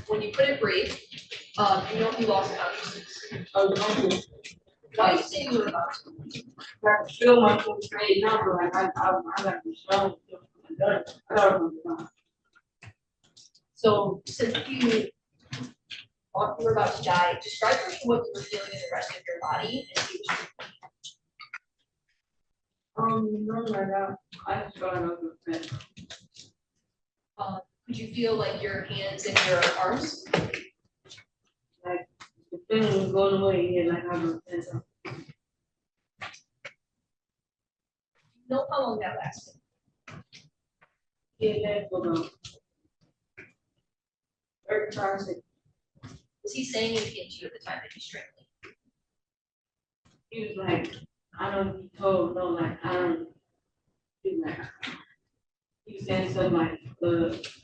when you couldn't breathe, you know if you lost consciousness? Why are you saying you were about to? I feel myself straight now, but like I got the strong. I got it. So since you thought you were about to die, describe for me what you were feeling in the rest of your body. And see No, like I just got out of the bed. could you feel like your hands and your arms? Like the feeling was going away, yeah, like I was saying. You know how long that lasted? Yeah, that for about 35 seconds. Was he saying anything to you at the time that he strangled you? He was like, I don't be told, no, like, I don't, he was like, he was saying something like,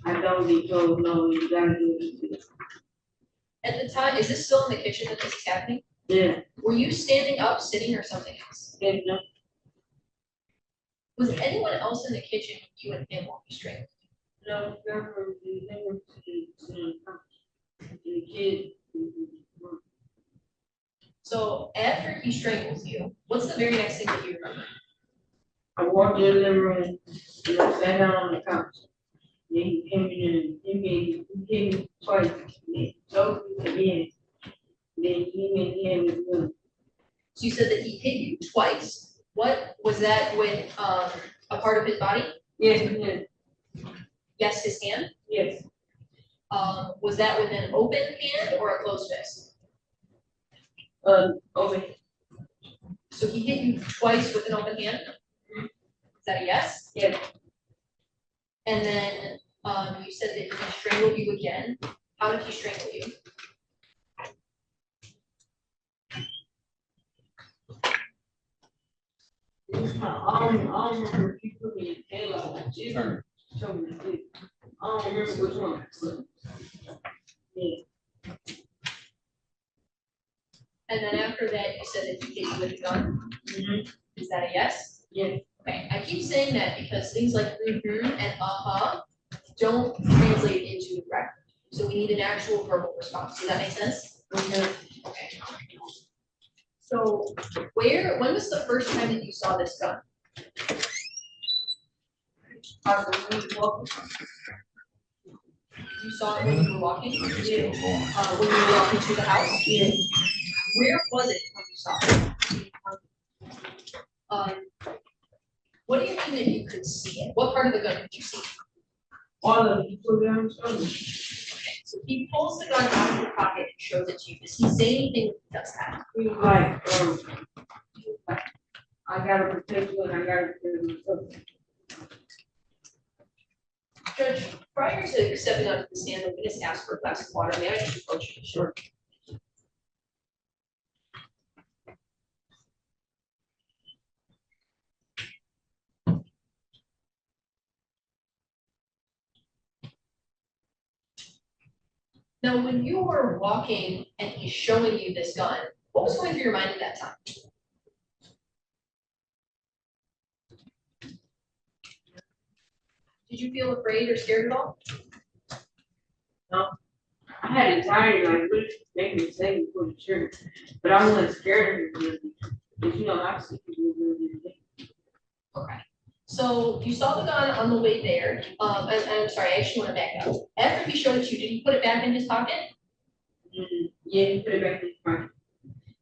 I don't be told, no, you gotta do it. At the time, is this still in the kitchen that this is happening? Yeah, Were you standing up, sitting, or something else? yeah, no, Was anyone else in the kitchen with you and him while he strangled? no, never, the kid. So after he strangles you, what's the very next thing that you remember? I walked in the living room and I sat down on the couch. Then he came in and he gave me twice. He told me again. Then he made me with me. So you said that he hit you twice. What was that with a part of his body? Yes, yes, Yes, his hand. yes. Was that with an open hand or a closed fist? Over. So he hit you twice with an open hand? Is that a yes? Yes. And then you said that he strangled you again. How did he strangle you? It was my I don't remember if he put me in jail or like this. Show me the clip. I don't remember which one. Yeah. And then after that, you said that he hit you with a gun. Is that a yes? Yeah. Okay, I keep saying that because things like and don't translate into the record. So we need an actual verbal response. Does that make sense? Okay. Okay. So when was the first time that you saw this gun? You saw it when you were walking? Yeah. When you were walking to the house? Yeah. Where was it when you saw it? What do you mean that you could see it? What part of the gun did you see? All of it, put it on his shoulder. Okay, so he pulls the gun out of your pocket and shows it to you. Does he say anything when he does that? He was like, I gotta protect you and I gotta protect myself. Judge, prior to stepping onto the stand, I'm gonna ask for a glass of water. May I just approach you? Sure. Now, when you were walking and he's showing you this gun, what was going through your mind at that time? Did you feel afraid or scared at all? I had anxiety, like, what if they can say before the church? But I wasn't scared of it, because you know, I've seen people do it. Okay. So you saw the gun on the way there. I'm sorry, I actually want to back up. After he showed it to you, did he put it back in his pocket? Yeah, he put it back in his pocket.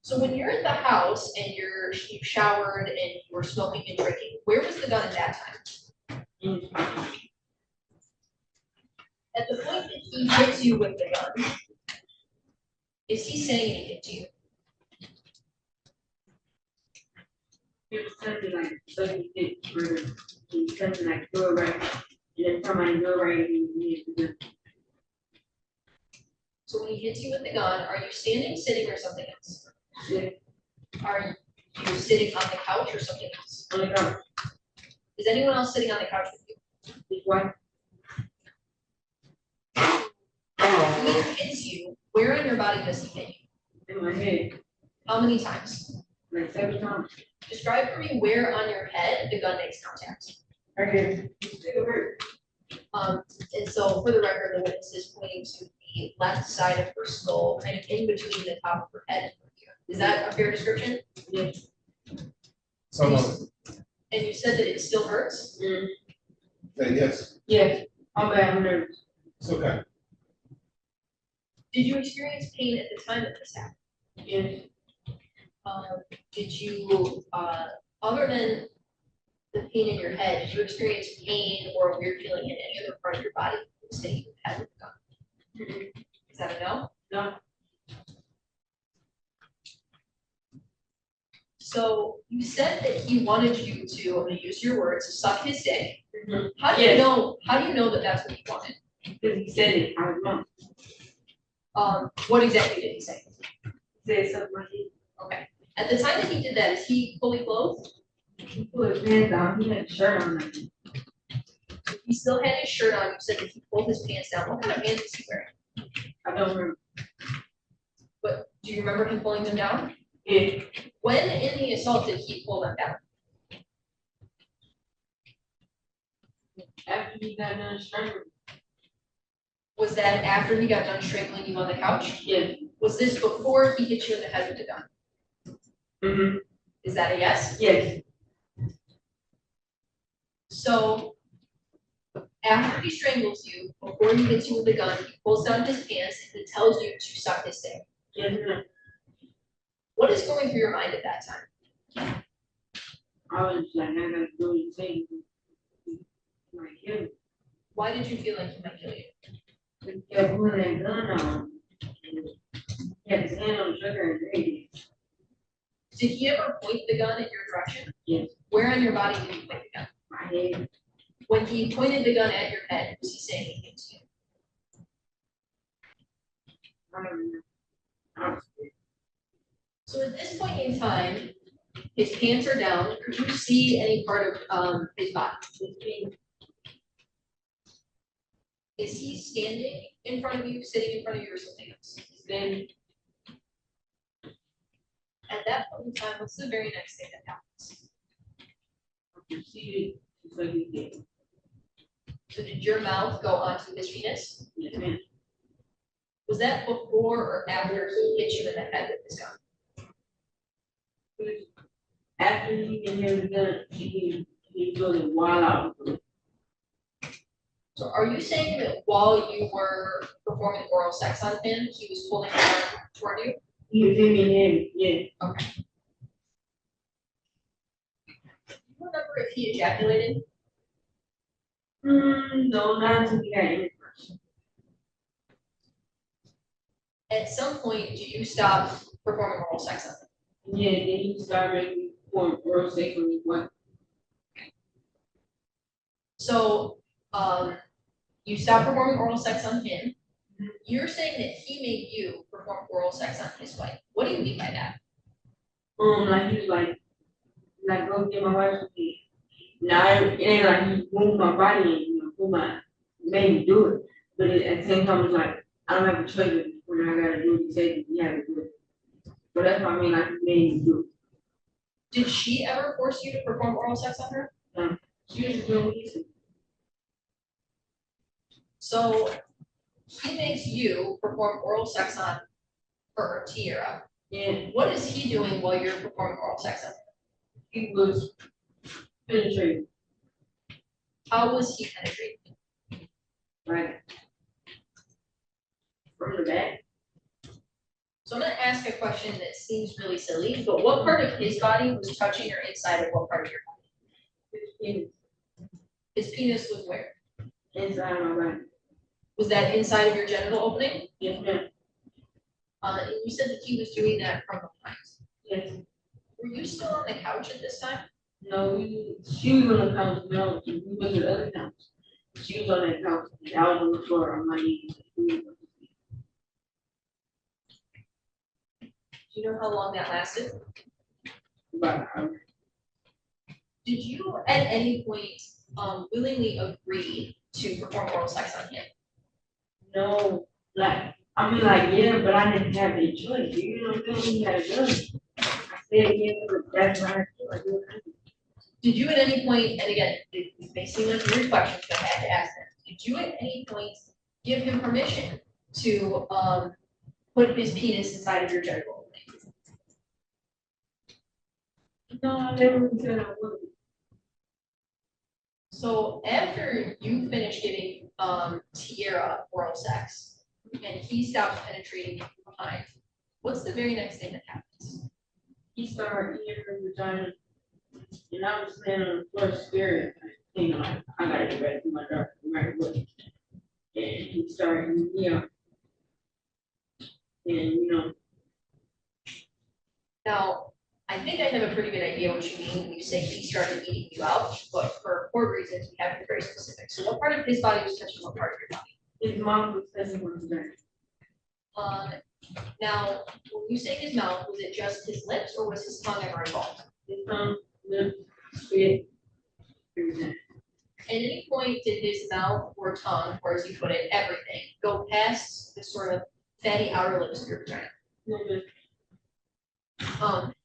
So when you're at the house and you've showered and you were smoking and drinking, where was the gun at that time? In his pocket. At the point that he hits you with the gun, is he saying anything to you? It was something like, so he did for, he was something like, do it right, and then somebody do it right, and he needs to do. So when he hits you with the gun, are you standing, sitting, or something else? Yeah, Are you sitting on the couch or something else? on the couch. Is anyone else sitting on the couch with you? His wife. When he hits you, where on your body does he hit you? In my head. How many times? like 7 times. Describe for me where on your head the gun makes contact. Right here. And so for the record, the witness is pointing to the left side of her skull, kind of in between the top of her head and her ear. Is that a fair description? Yes. So moved. And you said that it still hurts? Say yes. Yes. I'm bad, I'm nervous. It's okay. Did you experience pain at the time that this happened? Yes. Did you, other than the pain in your head, did you experience pain or a weird feeling in any other part of your body that you had with the gun? Is that a no? No. So you said that he wanted you to, I'm gonna use your words, suck his dick. Mhm. How do you Yes. know, how do you know that that's what he wanted? Because he said it, I was wrong. What exactly did he say? He said something like he Okay. At the time that he did that, is he fully clothed? put his pants down, he had a shirt on. Like, He still had his shirt on. You said that he pulled his pants down. What kind of pants was he wearing? I don't remember. But do you remember him pulling them down? Yeah. When in the assault did he pull them down? After he got done strangling. Was that after he got done strangling you on the couch? Yes. Was this before he hit you in the head with the gun? Mm-hmm. Is that a yes? Yes. So after he strangles you, before he hits you with the gun, he pulls down his pants and he tells you to suck his dick. Yes, ma'am. What is going through your mind at that time? I was like, I gotta do what you say. Like him. Why did you feel like he might kill you? He kept putting that gun on. He had his hand on the trigger and ready. Did he ever point the gun in your direction? Yes. Where on your body did he point the gun? My head. When he pointed the gun at your head, was he saying anything to you? I don't remember. I was scared. So at this point in time, his pants are down. Could you see any part of his body? Is he standing in front of you, sitting in front of you, or something else? Then At that point in time, what's the very next thing that happens? I proceeded to suck his dick. So did your mouth go onto his penis? Yes, ma'am. Was that before or after he hit you in the head with his gun? After he can hear the gun, he told it while out. So are you saying that while you were performing oral sex on him, he was pulling the gun toward you? He was in me heavy, yeah. Okay. Do you remember if he ejaculated? No, not until he got in it first. At some point, do you stop performing oral sex on him? Yeah, then he started making me perform oral sex on his wife. So, you stopped performing oral sex on him. You're saying that he made you perform oral sex on his wife. What do you mean by that? Like he was like go get my wife some dick. Now it ain't like he moved my body and pull my made me do it. But at the same time it's like I don't have a choice when I gotta do what he said you have to do it. So that's what I mean, like he made me do Did she ever force you to perform oral sex on her? it. She was just doing what he said. So he makes you perform oral sex on her, Tiara. Yeah, What is he doing while you're performing oral sex on her? he was penetrating, How was he penetrating? like from the back. So I'm gonna ask a question that seems really silly, but what part of his body was touching or inside of what part of your body? His penis was where? Inside my body. Was that inside of your genital opening? Yes, ma'am. And you said that he was doing that from behind. Yes. Were you still on the couch at this time? No, she was on the couch. No, we went to the other couch. She was on that couch. And I was on the floor on my knees. Do you know how long that lasted? About an hour. Did you at any point willingly agree to perform oral sex on him? No, like I mean, like, yeah, but I didn't have a choice, you know what I'm saying, he had a gun. I said, yeah, but that's what I do, I do it. Did you at any point, and again, it may seem like a weird question, but I had to ask them, did you at any point give him permission to, put his penis inside of your genital? No, I never said I would. So after you finish giving, Tiara oral sex, and he stops penetrating you from behind, what's the very next thing that happens? He started eating her vagina, and I was saying on the first scared, you know, like, I gotta get back to my doctor, no matter what. And he started, you know, and, you know, Now, I think I have a pretty good idea what you mean when you say he started eating you out, but for important reasons, we have to be very specific. So what part of his body was touching what part of your body? his mom was saying one vagina. Now, when you say his mouth, was it just his lips or was his tongue ever involved? His tongue, lips, spit, everything. At any point did his mouth or tongue, or as you put it, everything, go past the sort of fatty outer lips of your vagina?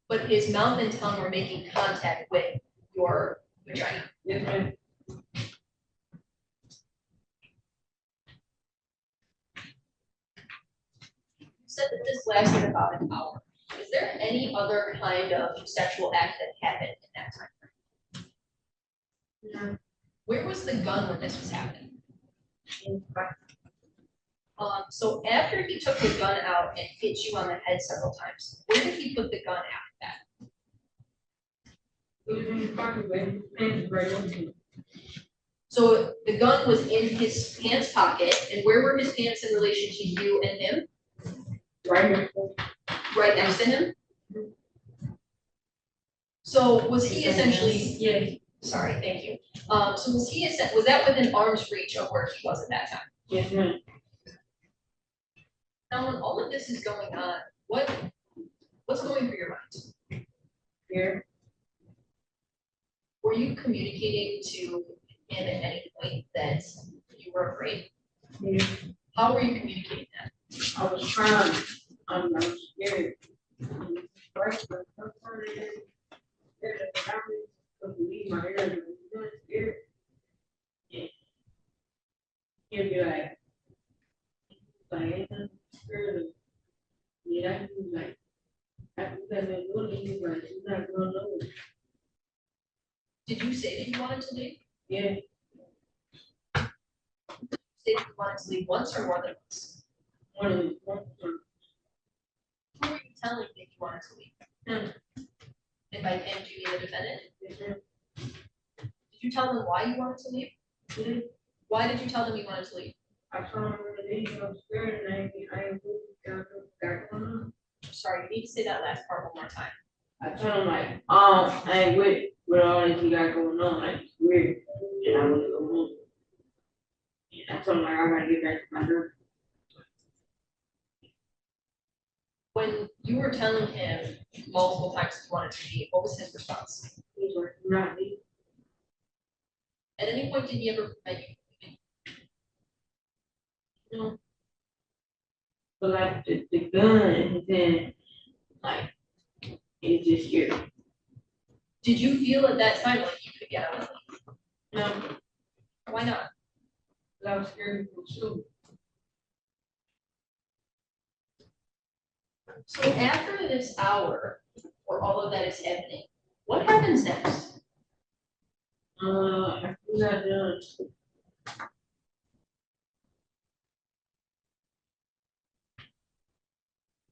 But his mouth and tongue were making contact with your vagina. Yes, ma'am. You said that this lasted about an hour. Is there any other kind of sexual act that happened in that time? No. Where was the gun when this was happening? So after he took the gun out and hit you on the head several times, where did he put the gun after that? It was in his pocket, but his pants right on him. So the gun was in his pants pocket, and where were his pants in relation to you and him? Right here. Right next to him? So was he essentially, Yes, sorry, thank you. So was that within arm's reach of where he was at that time? yes, ma'am. Now, when all of this is going on, what's going through your mind? Here, Were you communicating to him at any point that you were afraid? here. How were you communicating that? I was trying, I was scared. Right, but I'm scared of the doctors, because leave my ear, and I'm really scared. Yeah. He'll be like, ain't nothing scared of. Yeah, he was like, after that, they do it, he was like, she's not going nowhere. Did you say that you wanted to leave? Yeah, Say that you wanted to leave once or more than once? one of them, Who were you telling that you wanted to leave? Him. And by him, do you mean the defendant? yes, ma'am. Did you tell them why you wanted to leave? Yeah. Why did you tell them you wanted to leave? I told him when they I'm scared and I ain't got going on. Sorry, you need to say that last part one more time. I told him like, I ain't with all this you got going on, like it's weird. And I want to go home. And I told him like I gotta get back to my room. When you were telling him multiple times you wanted to leave, what was his response? He's like, not me. At any point, did he ever prevent you? No. But like the gun in his hand, like it's just scary. Did you feel at that time like you could get out of it? No, Why not? but I was scared from school. So after this hour, where all of that is happening, what happens next? After that done,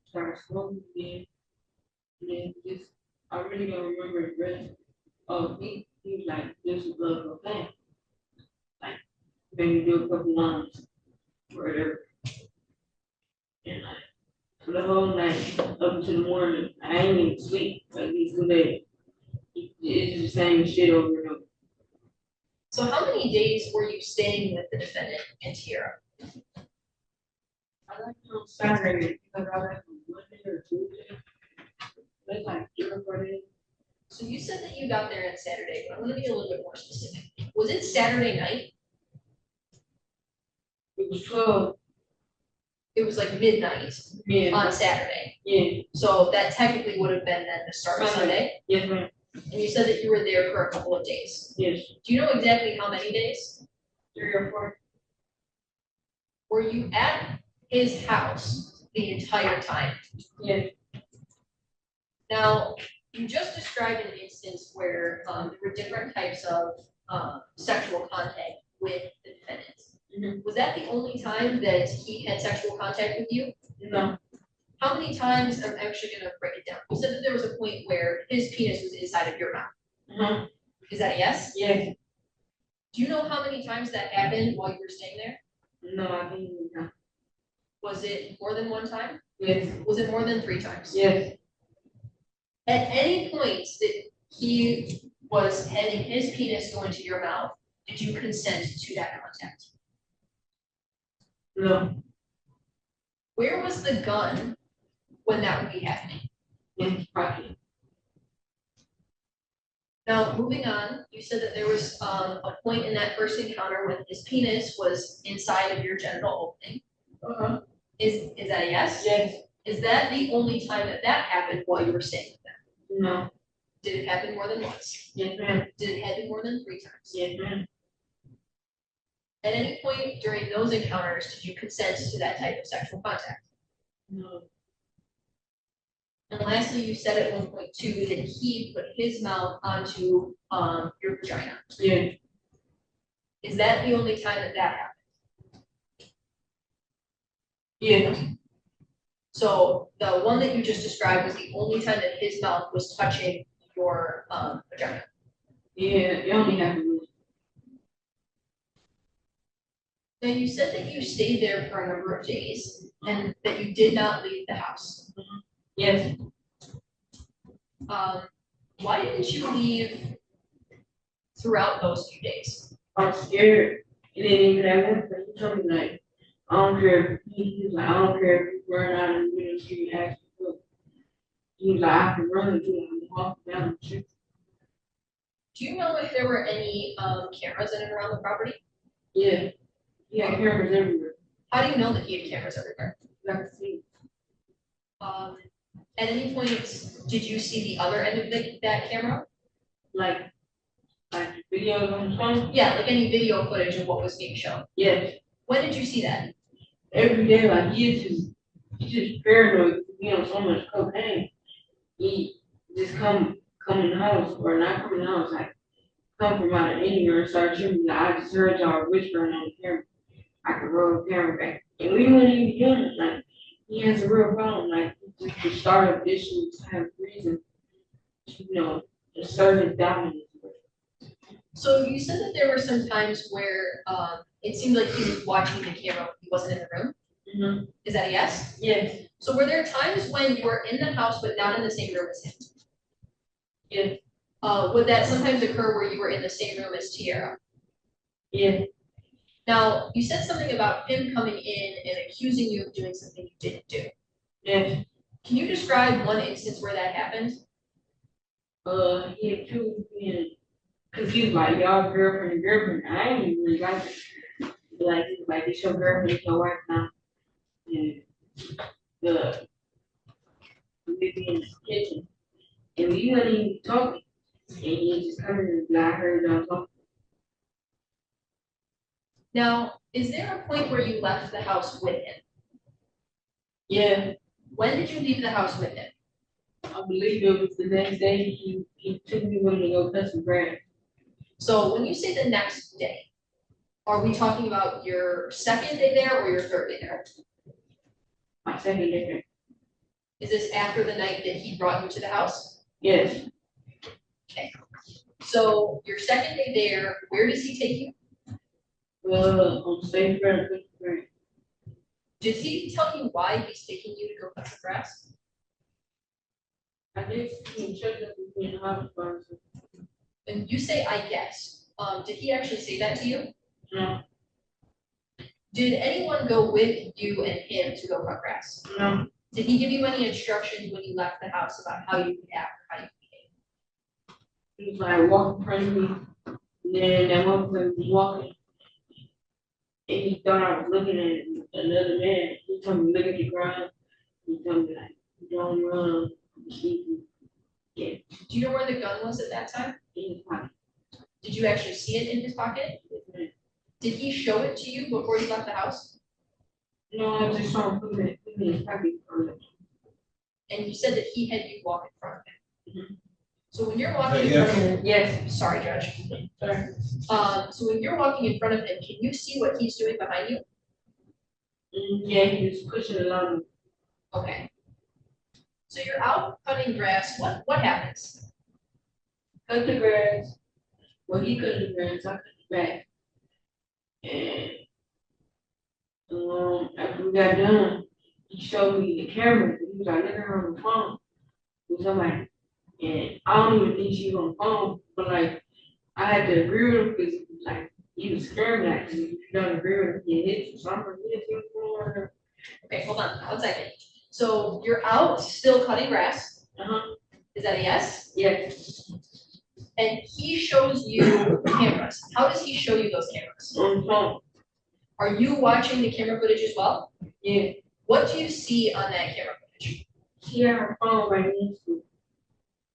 started smoking again. And then just, I really don't remember the rest. Oh, he was like, this is love for thing. Like, maybe do a couple lines, or whatever. And like, for the whole night, up until the morning, I ain't even sleep, like he's too late. It's the same shit over and over. So how many days were you staying with the defendant and Tiara? I left on Saturday, because I left on Monday or Tuesday. That's like 3 or 4 days. So you said that you got there on Saturday, but I'm gonna be a little bit more specific. Was it Saturday night? It was 12. it was like midnight Yeah, on Saturday. yeah, So that technically would have been then the start of Sunday. Sunday. yes, ma'am, And you said that you were there for a couple of days. yes, Do you know exactly how many days? 3 or 4, Were you at his house the entire time? yes, Now, you just described an instance where there were different types of sexual contact with the defendant. Mhm. Was that the only time that he had sexual contact with you? no, How many times, I'm actually gonna break it down. You said that there was a point where his penis was inside of your mouth. uh-huh, Is that a yes? yes, Do you know how many times that happened while you were staying there? no, I didn't know, Was it more than one time? yes, Was it more than 3 times? yes, At any point that he was having his penis go into your mouth, did you consent to that contact? no, Where was the gun when that would be happening? yes, pocket, Now, moving on, you said that there was a point in that first encounter when his penis was inside of your genital opening. uh-huh, Is that a yes? yes, Is that the only time that that happened while you were staying with them? no, Did it happen more than once? yes, ma'am, Did it happen more than 3 times? yes, ma'am, At any point during those encounters, did you consent to that type of sexual contact? no, And lastly, you said at 1.2 that he put his mouth onto your vagina. yes, Is that the only time that that happened? yes, So the one that you just described was the only time that his mouth was touching your vagina. yeah, it only happened, Now, you said that you stayed there for a number of days and that you did not leave the house. yes, Why didn't you leave throughout those few days? I was scared, and then even at one point, he told me like, I don't care, he was like, I don't care if you run out in the middle of the street and ask for help. He was like, I can run and do it, and walk down the street, Do you know if there were any cameras in and around the property? yeah, he had cameras everywhere, How do you know that he had cameras everywhere? I could see, At any point, did you see the other end of that camera? like videos on the phone, Yeah, like any video footage of what was being shown. yes, When did you see that? every day, like, he's just paranoid, because he on so much cocaine. He just come in the house, or not come in the house, like, come from out of anywhere and start shooting, like, I just heard y'all whispering on the camera. I could roll the camera back, and we wouldn't even doing it, like, he has a real problem, like, just to start up issues, have reason, to assert his dominance. So you said that there were some times where it seemed like he was watching the camera when he wasn't in the room. Mm-hmm. Is that a yes? Yes, So were there times when you were in the house but not in the same room as him? yes, Would that sometimes occur where you were in the same room as Tiara? yes, Now, you said something about him coming in and accusing you of doing something you didn't do. yes, Can you describe one instance where that happened? he accused me, cause he was like, y'all girlfriend and girlfriend, I ain't even really like it. Like, he was like, it's your girlfriend, it's your wife now. And we be in the kitchen, and we weren't even talking, and he just coming and like, I heard y'all talking. Now, is there a point where you left the house with him? Yeah, When did you leave the house with him? I believe it was the next day, he took me with him to go cut some grass. So when you say the next day, are we talking about your second day there or your third day there? My second day. Is this after the night that he brought you to the house? Yes, So your second day there, where does he take you? on the same friend, cut some grass. Did he tell you why he's taking you to go cut the grass? I guess he checked up with me in the hospital. And you say, I guess. Did he actually say that to you? No, Did anyone go with you and him to go cut grass? no, Did he give you any instructions when you left the house about how you could act or how you could behave? he was like walking in front of me, and then that one person was walking. And he thought I was looking at another man, he He told me look at the ground. He told me like don't run. Yeah, Do you know where the gun was at that time? in his pocket. Did you actually see it in his pocket? Did he show it to you before you left the house? No, I just saw him put it in his pocket for And you said that he had you walk in front of him. Mhm. So when you're walking in Yes. front of him, Yes. sorry, Judge. Sorry. So when you're walking in front of him, can you see what he's doing behind you? Yeah, he was pushing it on. Okay. So you're out cutting grass. What happens? Cut the grass. Well, he cut the grass, I cut the back. And after we got done, he showed me the camera. He was like, look at her on the phone with somebody. And I don't even think she was on the phone, but like, I had to agree with him because like, he was scaring at me. If you don't agree with him, he hits you. So I'm like, yeah, what's going on here? Okay, hold on 1 second. So you're out still cutting grass. Uh-huh. Is that a yes? Yes, And he shows you cameras. How does he show you those cameras? on the phone. Are you watching the camera footage as well? Yeah, What do you see on that camera footage? she had her phone right next to me.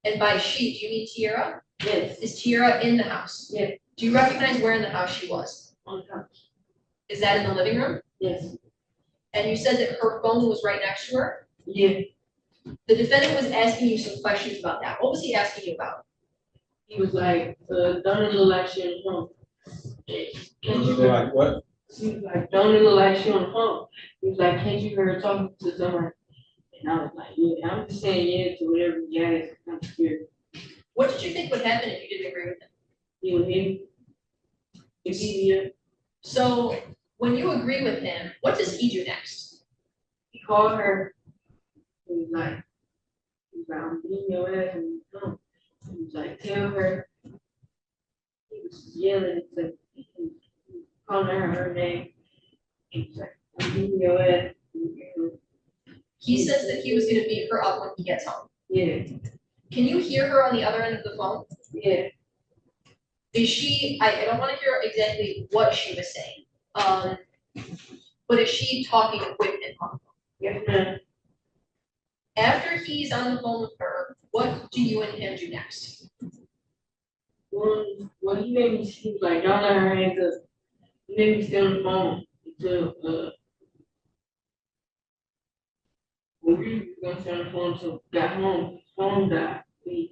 And by she, do you mean Tiara? Yes, Is Tiara in the house? Yeah. Do you recognize where in the house she was? on the couch. Is that in the living room? Yes, And you said that her phone was right next to her? yeah. The defendant was asking you some questions about that. What was he asking you about? He was like, don't it look like she on the phone? Can't you hear? Like what? He was like, don't it look like she on the phone? He was like, can't you hear her talking to someone? And I was like, yeah, I'm just saying yeah to whatever you ask. I'm scared. What did you think would happen if you didn't agree with him? He would hit me. If he, So when you agree with him, what does he do next? he called her. He was like, I'm beating your ass and you come. He was like, tell her. He was yelling to, he was calling her name. He was like, I'm beating your ass. He says that he was gonna beat her up when he gets home. Yeah, Can you hear her on the other end of the phone? yeah. Is she, I don't wanna hear exactly what she was saying, but is she talking with him on the phone? Yes, ma'am. After he's on the phone with her, what do you and him do next? When he made me, he was like, don't let her hands up. He made me stay on the phone until, when we were gonna stay on the phone until we got home, his phone died.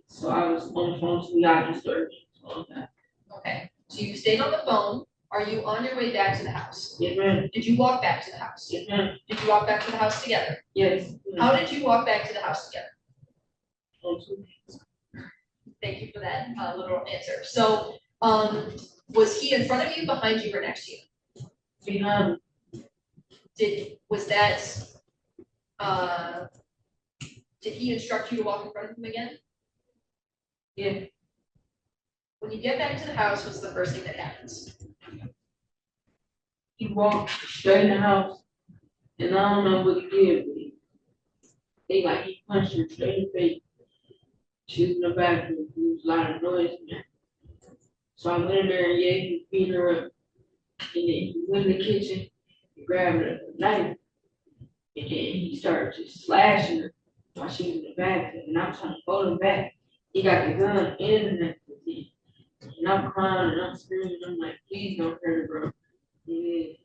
So I was on the phone till we got disturbed. So that. Okay, so you stayed on the phone. Are you on your way back to the house? Yes, ma'am. Did you walk back to the house? Yes, ma'am. Did you walk back to the house together? Yes. How did you walk back to the house together? On two. Thank you for that little answer. So, was he in front of you, behind you, or next to you? Behind Was that, did he instruct you to walk in front of him again? Yeah. When you get back to the house, what's the first thing that happens? he walked straight in the house, and I don't know what he did, but he punched her straight in the face. She was in the bathroom, there was a lot of noise in there. So I went in there and yeah, he was beating her up. And then he went in the kitchen, and grabbed a knife, and then he started just slashing her while she was in the bathroom, and I'm trying to hold him back. He got the gun and the knife with him. And I'm crying and I'm screaming, I'm like, please don't hurt her, bro. And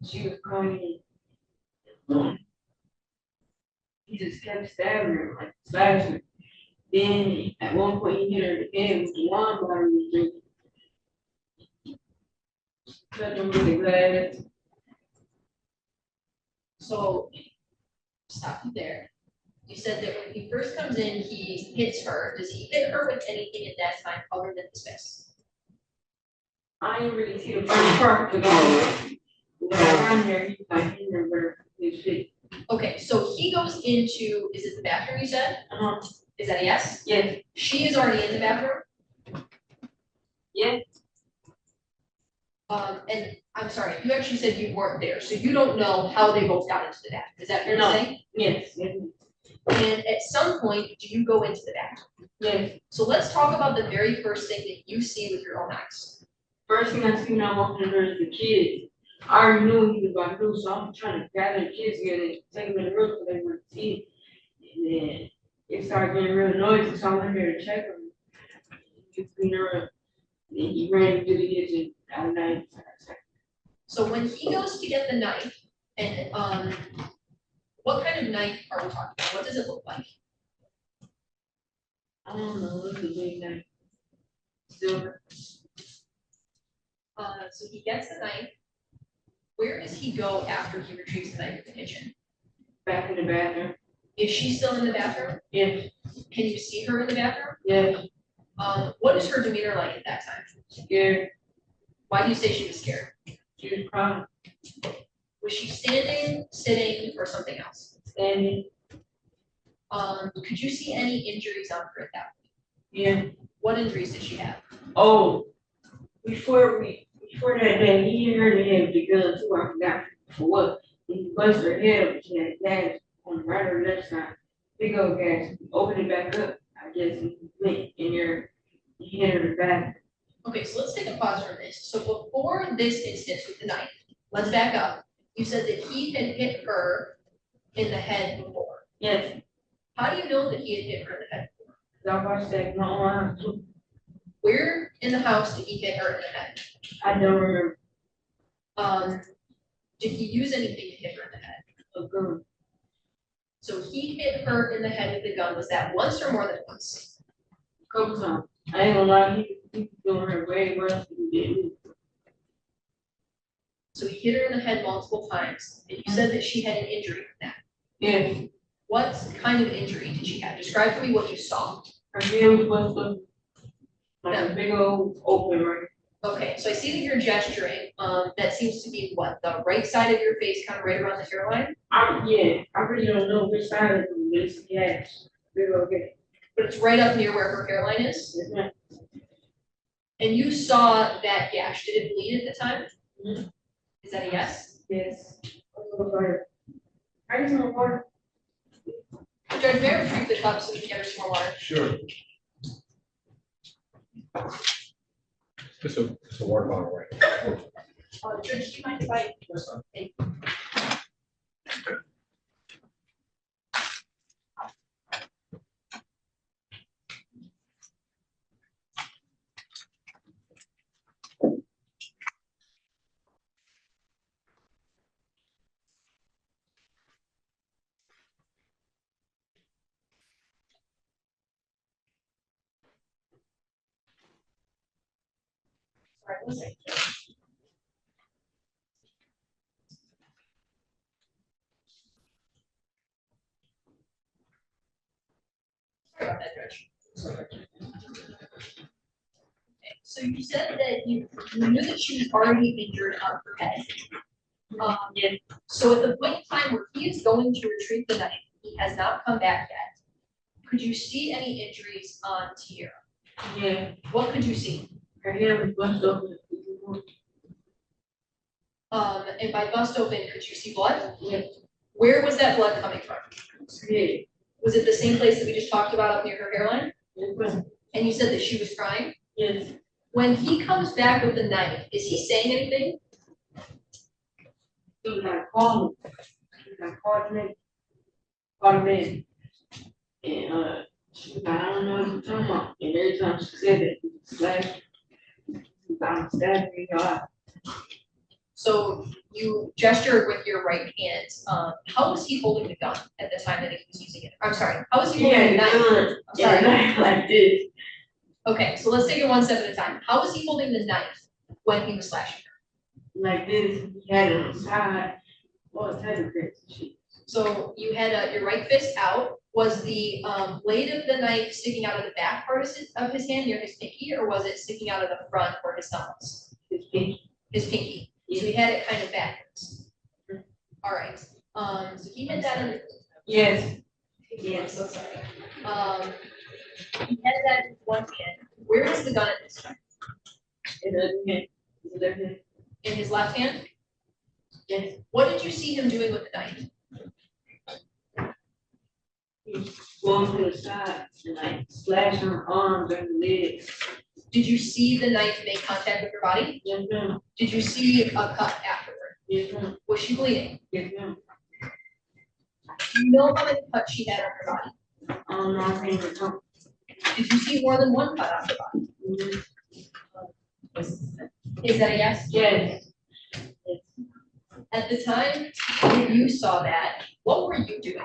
she was crying. He just kept stabbing her, like slashing her. Then at one point he hit her again with the wine bottle he was drinking. Cut him with the glass. So, stop you there. You said that when he first comes in, he hits her. Does he hit her with anything at that time other than his fist? I didn't really see the first part because when I got there, he was like hitting her with his shit. Okay, so he goes into, is it the bathroom you said? Is that a yes? Yes, She is already in the bathroom? yes, And I'm sorry, you actually said you weren't there, so you don't know how they both got into the bathroom. Is that fair to No. say? yes, yes, And at some point, do you go into the bathroom? yes. So let's talk about the very first thing that you see with your own eyes. First thing I see when I walk in there is the kids. I already knew what he was about to do, so I'm trying to gather the kids together and take them in the room so they would see it. And then it started getting real noisy, so I went there to check him. Just clean her up. And then he ran into the kitchen at night. So when he goes to get the knife, and, what kind of knife are we talking about? What does it look like? I don't know, look at big knife. Silver. So he gets the knife. Where does he go after he retrieves the knife in the kitchen? Back in the bathroom. Is she still in the bathroom? Yes, Can you see her in the bathroom? yes, What is her demeanor like at that time? scared. Why do you say she was scared? She was crying, Was she standing, sitting, or something else? standing. Could you see any injuries on her at that point? Yeah. What injuries did she have? Oh, before that day, he hit her in the head with the gun too. I forgot for what. He busted her head up. She had gas on the right or left side. Big old gas. Opened it back up. I guess he went in there. He hit her in the back. Okay, so let's take a pause from this. So before this instance with the knife, let's back up. You said that he had hit her in the head before. Yes, How do you know that he had hit her in the head? 'cause I watched that no too. Where in the house did he hit her in the head? I don't remember Did he use anything to hit her in the head? a gun. So he hit her in the head with the gun. Was that once or more than once? Couple times. I ain't gonna lie, he was doing her way worse than he did me. So he hit her in the head multiple times, and you said that she had an injury from that. Yes, What kind of injury did she have? Describe to me what you saw. her head was busted up. Like a big old open right. Okay, so I see that you're gesturing. That seems to be what, the right side of your face, kind of right around the hairline? Yeah, I really don't know which side of it is, yes, big old gas. But it's right up near where her hairline is. Yes, ma'am. And you saw that gash. Did it bleed at the time? Mhm. Is that a yes? Yes. I just want water. Judge, may I retrieve the cup so we can get her some more water? Sure. Just a water bottle, right? Judge, do you mind if I? That's fine. Thank Sorry, one second. Sorry about that, Judge. Okay, so you said that you knew that she was already injured on her head. Yeah. So at the point in time where he is going to retrieve the knife, he has not come back yet. Could you see any injuries on Tiara? Yeah, What could you see? her hair was busted open. And by bust open, could you see blood? Yeah. Where was that blood coming from? Yeah. Was it the same place that we just talked about up near her hairline? Yes, ma'am. And you said that she was crying? Yes. When he comes back with the knife, is he saying anything? He was like, call me. He was like, call me. Call me. And, she was like, I don't know what you're talking about. And every time she said it, he was like, I'm stabbing you in your eye. So you gestured with your right hand. How was he holding the gun at the time that he was using it? I'm sorry, how was he He holding had the the knife? gun. I'm sorry. Yeah, like this. Okay, so let's take it one step at a time. How was he holding the knife when he was slashing her? Like this. He had it on the side. What was that? So you had your right fist out. Was the blade of the knife sticking out of the back part of his hand near his pinky, or was it sticking out of the front where his thumb was? His pinky. His pinky. So he had it kind of backwards. All right. So he had that in. Yes. I'm Yes. so sorry. He had that in one hand. Where is the gun at this time? In the other hand. In the other hand. In his left hand? Yes. What did you see him doing with the knife? Going to the side and like slashing her arms and legs. Did you see the knife make contact with your body? Yes, ma'am. Did you see a cut afterward? Yes, ma'am. Was she bleeding? Yes, ma'am. Do you know how many cuts she had on her body? No, I can't recall. Did you see more than one cut on her body? Is that a yes? Yes. At the time that you saw that, what were you doing?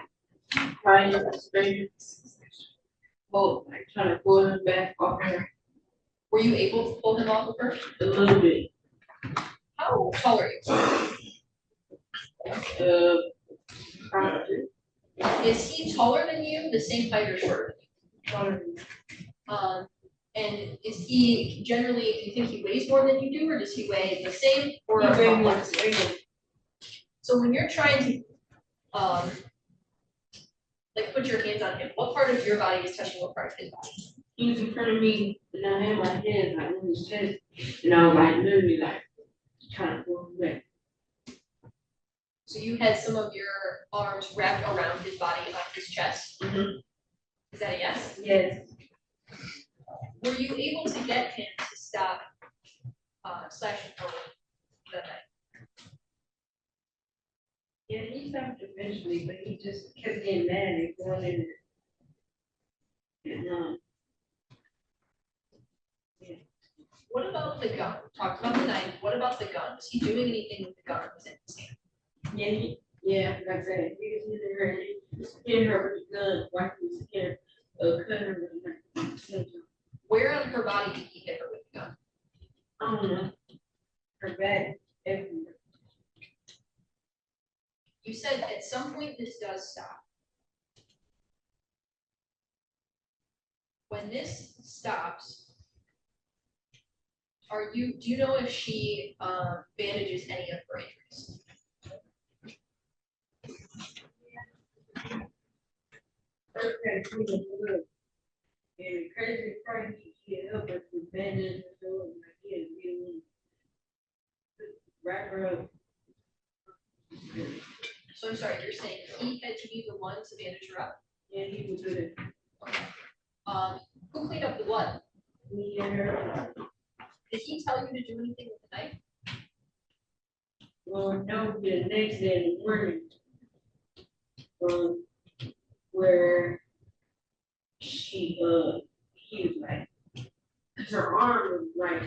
Crying, screaming. Well, like trying to pull him back off her Were you able to pull him off of her? a little bit. How tall are you? Probably. Is he taller than you, the same height or shorter? Taller. And is he generally, do you think he weighs more than you do, or does he weigh the same or? He weigh about more less? than me. So when you're trying to, like put your hands on him, what part of your body is touching what part of his body? He was in front of me, and I had my hands like on his chest, and I was like literally like trying to pull him back. So you had some of your arms wrapped around his body on his chest? Is that a yes? Yes. Were you able to get him to stop slashing forward that night? Yeah, he stopped eventually, but he just kept getting mad and going in. And, What about the gun? Talked about the knife, what about the gun? Was he doing anything with the gun that was in his hand? yeah, like I said, he was hitting her, and he was hitting her with the gun, while he was hitting her, cutting her with the knife. Where on her body did he hit her with the gun? I don't know. Her back, everywhere. You said at some point this does stop. When this stops, do you know if she bandages any of her injuries? Okay, clean up the wood. And crazy part, he helped us with bandages and so, like, he had really wrap her up. So I'm sorry, you're saying he had to be the one to bandage her up? Yeah, he was good. Okay. Who cleaned up the blood? Me and her. Did he tell you to do anything with the knife? Well, no, the next day in the morning. Where he was like, her arm was like,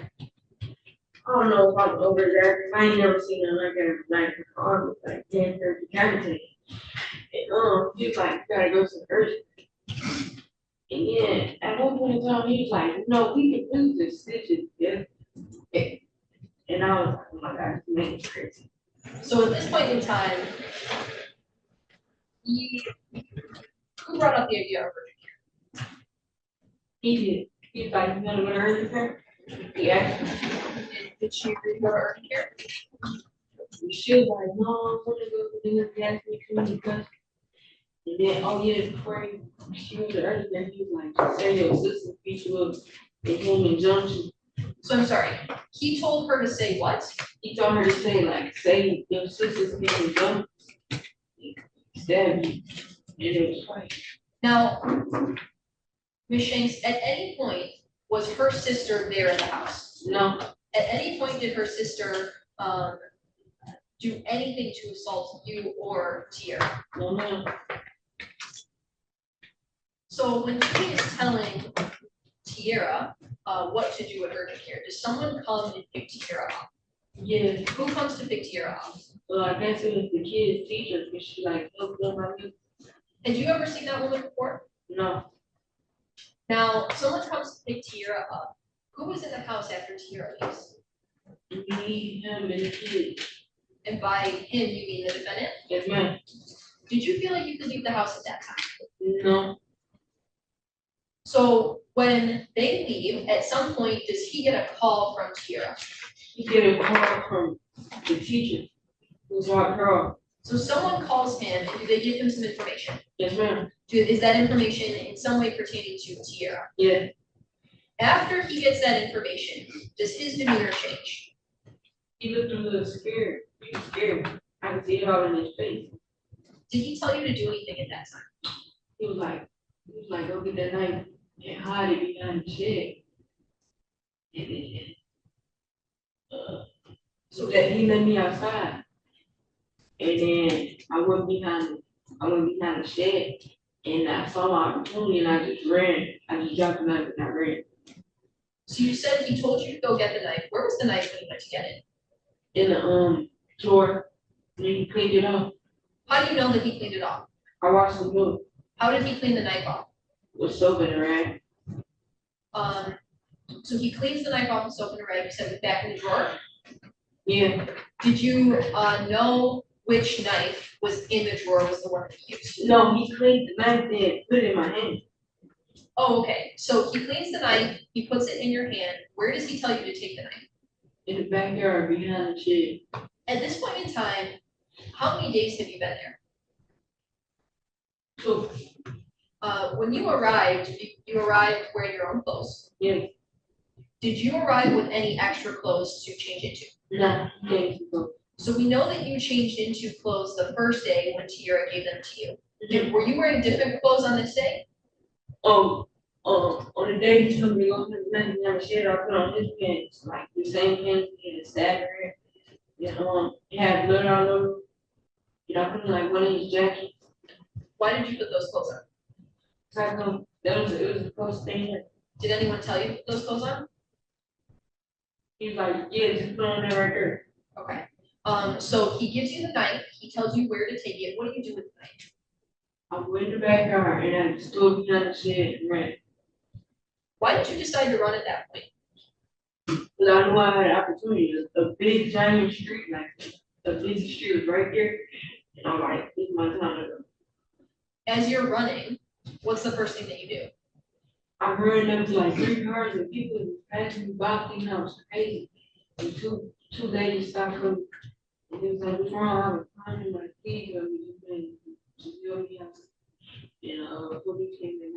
I don't know if I'm over there, 'cause I ain't never seen her like that, like her arm was like damn her decapitated. And he was like, you gotta go to the urgent. And then at one point in time, he was like, no, we can do this stitches, yeah. And I was like, oh my God, this man is crazy. So at this point in time, who brought up the idea of urgent care? He did. He was like, you wanna go to urgent care? He asked me. Did she agree to go to urgent care? She was like, no, I'm gonna go to the asked me to because. And then, oh yeah, before she went to urgent care, he was like, say your sister beat you up and him and Junction. So I'm sorry, he told her to say what? He told her to say like, say your sister's beat you up. Stab you. And it was funny. Now, Ms. Shanks, at any point, was her sister there in the house? No, At any point, did her sister do anything to assault you or Tiara? no. So when he is telling Tiara what to do at urgent care, does someone come and pick Tiara up? Yeah, Who comes to pick Tiara up? well, I guess it was the kid's teacher, because she like helped them out. Had you ever seen that woman before? No, Now, someone comes to pick Tiara up. Who was in the house after Tiara leaves? me, him, and the kid. And by him, you mean the defendant? Yes, ma'am. Did you feel like you could leave the house at that time? No, So when they leave, at some point, does he get a call from Tiara? he get a call from the teacher, who's our girl. So someone calls him and do they give him some information? Yes, ma'am. Is that information in some way pertaining to Tiara? Yeah, After he gets that information, does his demeanor change? he looked a little scared. He was scared. I could see it all in his face. Did he tell you to do anything at that time? He was like, go get that knife and hide it behind the shed. And then, so that he let me outside. And then I went behind the shed, and I saw my opportunity, and I just ran. I just jumped the knife and I ran. So you said he told you to go get the knife. Where was the knife when you went to get it? In the drawer, and he cleaned it off. How do you know that he cleaned it off? I watched him do it How did he clean the knife off? with soap in the rag. So he cleans the knife off with soap and a rag, you said it was back in the drawer. Yeah. Did you, know which knife was in the drawer was the one that he used? No, he cleaned the knife, then put it in my hand. Oh, okay, so he cleans the knife, he puts it in your hand, where does he tell you to take the knife? In the backyard behind the shed. At this point in time, how many days have you been there? So, When you arrived, you arrived wearing your own clothes. yeah, Did you arrive with any extra clothes to change into? nah, thank you. So we know that you changed into clothes the first day when Tiara gave them to you. Were you wearing different clothes on this day? On the day he told me to go to the knife and the shed, I put on his pants, like the same pants, he had a stab in it. And, it had blood all over. And I put in like one of his jackets. Why did you put those clothes on? So I know, it was a close thing. Did anyone tell you to put those clothes on? He was like, yeah, just put on that right there. Okay, so he gives you the knife, he tells you where to take it, what do you do with the knife? I went in the backyard and I stood behind the shed and ran. Why did you decide to run at that point? Cause I knew I had an opportunity, a big giant street, like a busy street was right there. And I'm like, this is my time to go. As you're running, what's the first thing that you do? I ran up to like 3 cars and people was passing me by, thinking I was crazy. And two ladies stopped from, and they was like, what's wrong? I was crying, my kids, I was just saying, just feel me out. And, police came in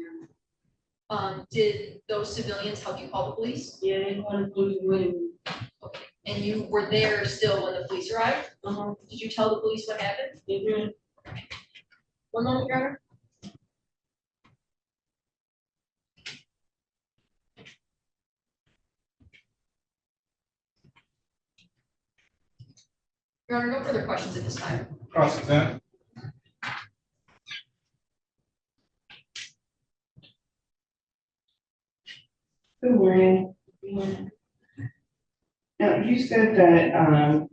there. Did those civilians help you call the police? Yeah, they called the police and went. Okay, and you were there still when the police arrived? Did you tell the police what happened? Mhm. One moment, Your Honor. Your Honor, no further questions at this time. Cross-examine. Good morning. Now, you said that,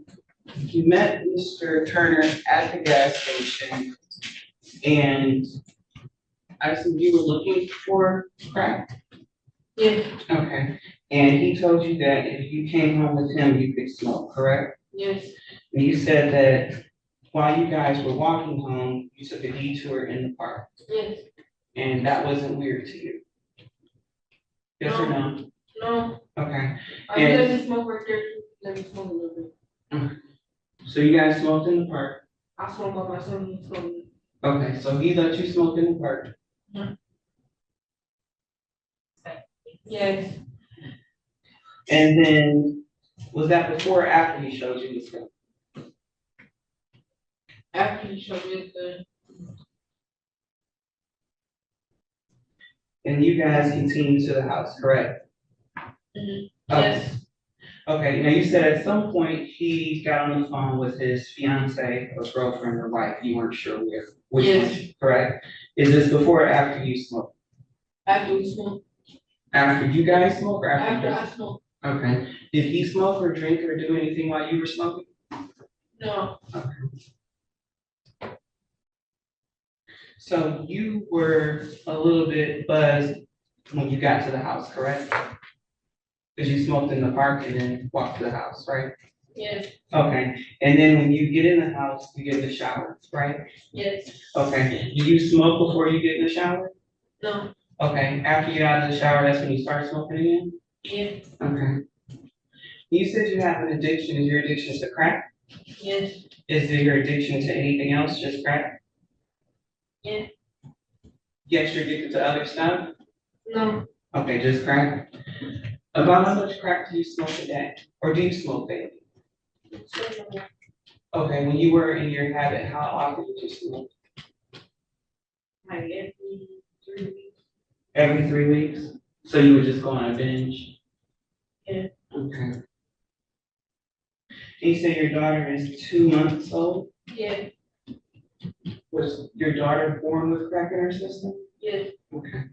you met Mr. Turner at the gas station and I assume you were looking for crack? Yeah, Okay, and he told you that if you came home with him, you could smoke, correct? yes, And you said that while you guys were walking home, you took a detour in the park, yes, and that wasn't weird to you? Yes or no? no, Okay, I And- let me smoke right there, let me smoke a little bit. so you guys smoked in the park? I smoke by myself, and he smoked. Okay, so he let you smoke in the park? Yes, And then, was that before or after he showed you the stuff? after he showed me the, And you guys continued to the house, correct? Mhm. Okay. Yes. Okay, now you said at some point he got on the phone with his fiance or girlfriend or wife, you weren't sure which Yes. one, correct? Is this before or after you smoked? after we smoked, After you guys smoke or after? after I smoked, Okay, did he smoke or drink or do anything while you were smoking? no, So you were a little bit buzzed when you got to the house, correct? Because you smoked in the park and then walked to the house, right? yes, Okay, and then when you get in the house, you get in the shower, right? yes, Okay, do you smoke before you get in the shower? no, Okay, after you get out of the shower, that's when you start smoking again? yeah, Okay. You said you have an addiction, is your addiction to crack? yes, Is it your addiction to anything else, just crack? yeah, Yes, you're addicted to other stuff? no, Okay, just crack. About how much crack do you smoke a day? Or do you smoke daily? Okay, when you were in your habit, how often did you smoke? like every 3 weeks, Every 3 weeks? So you would just go on a binge? Yeah. Okay. You say your daughter is 2 months old? Yeah, Was your daughter born with crack in her system? yeah, Okay.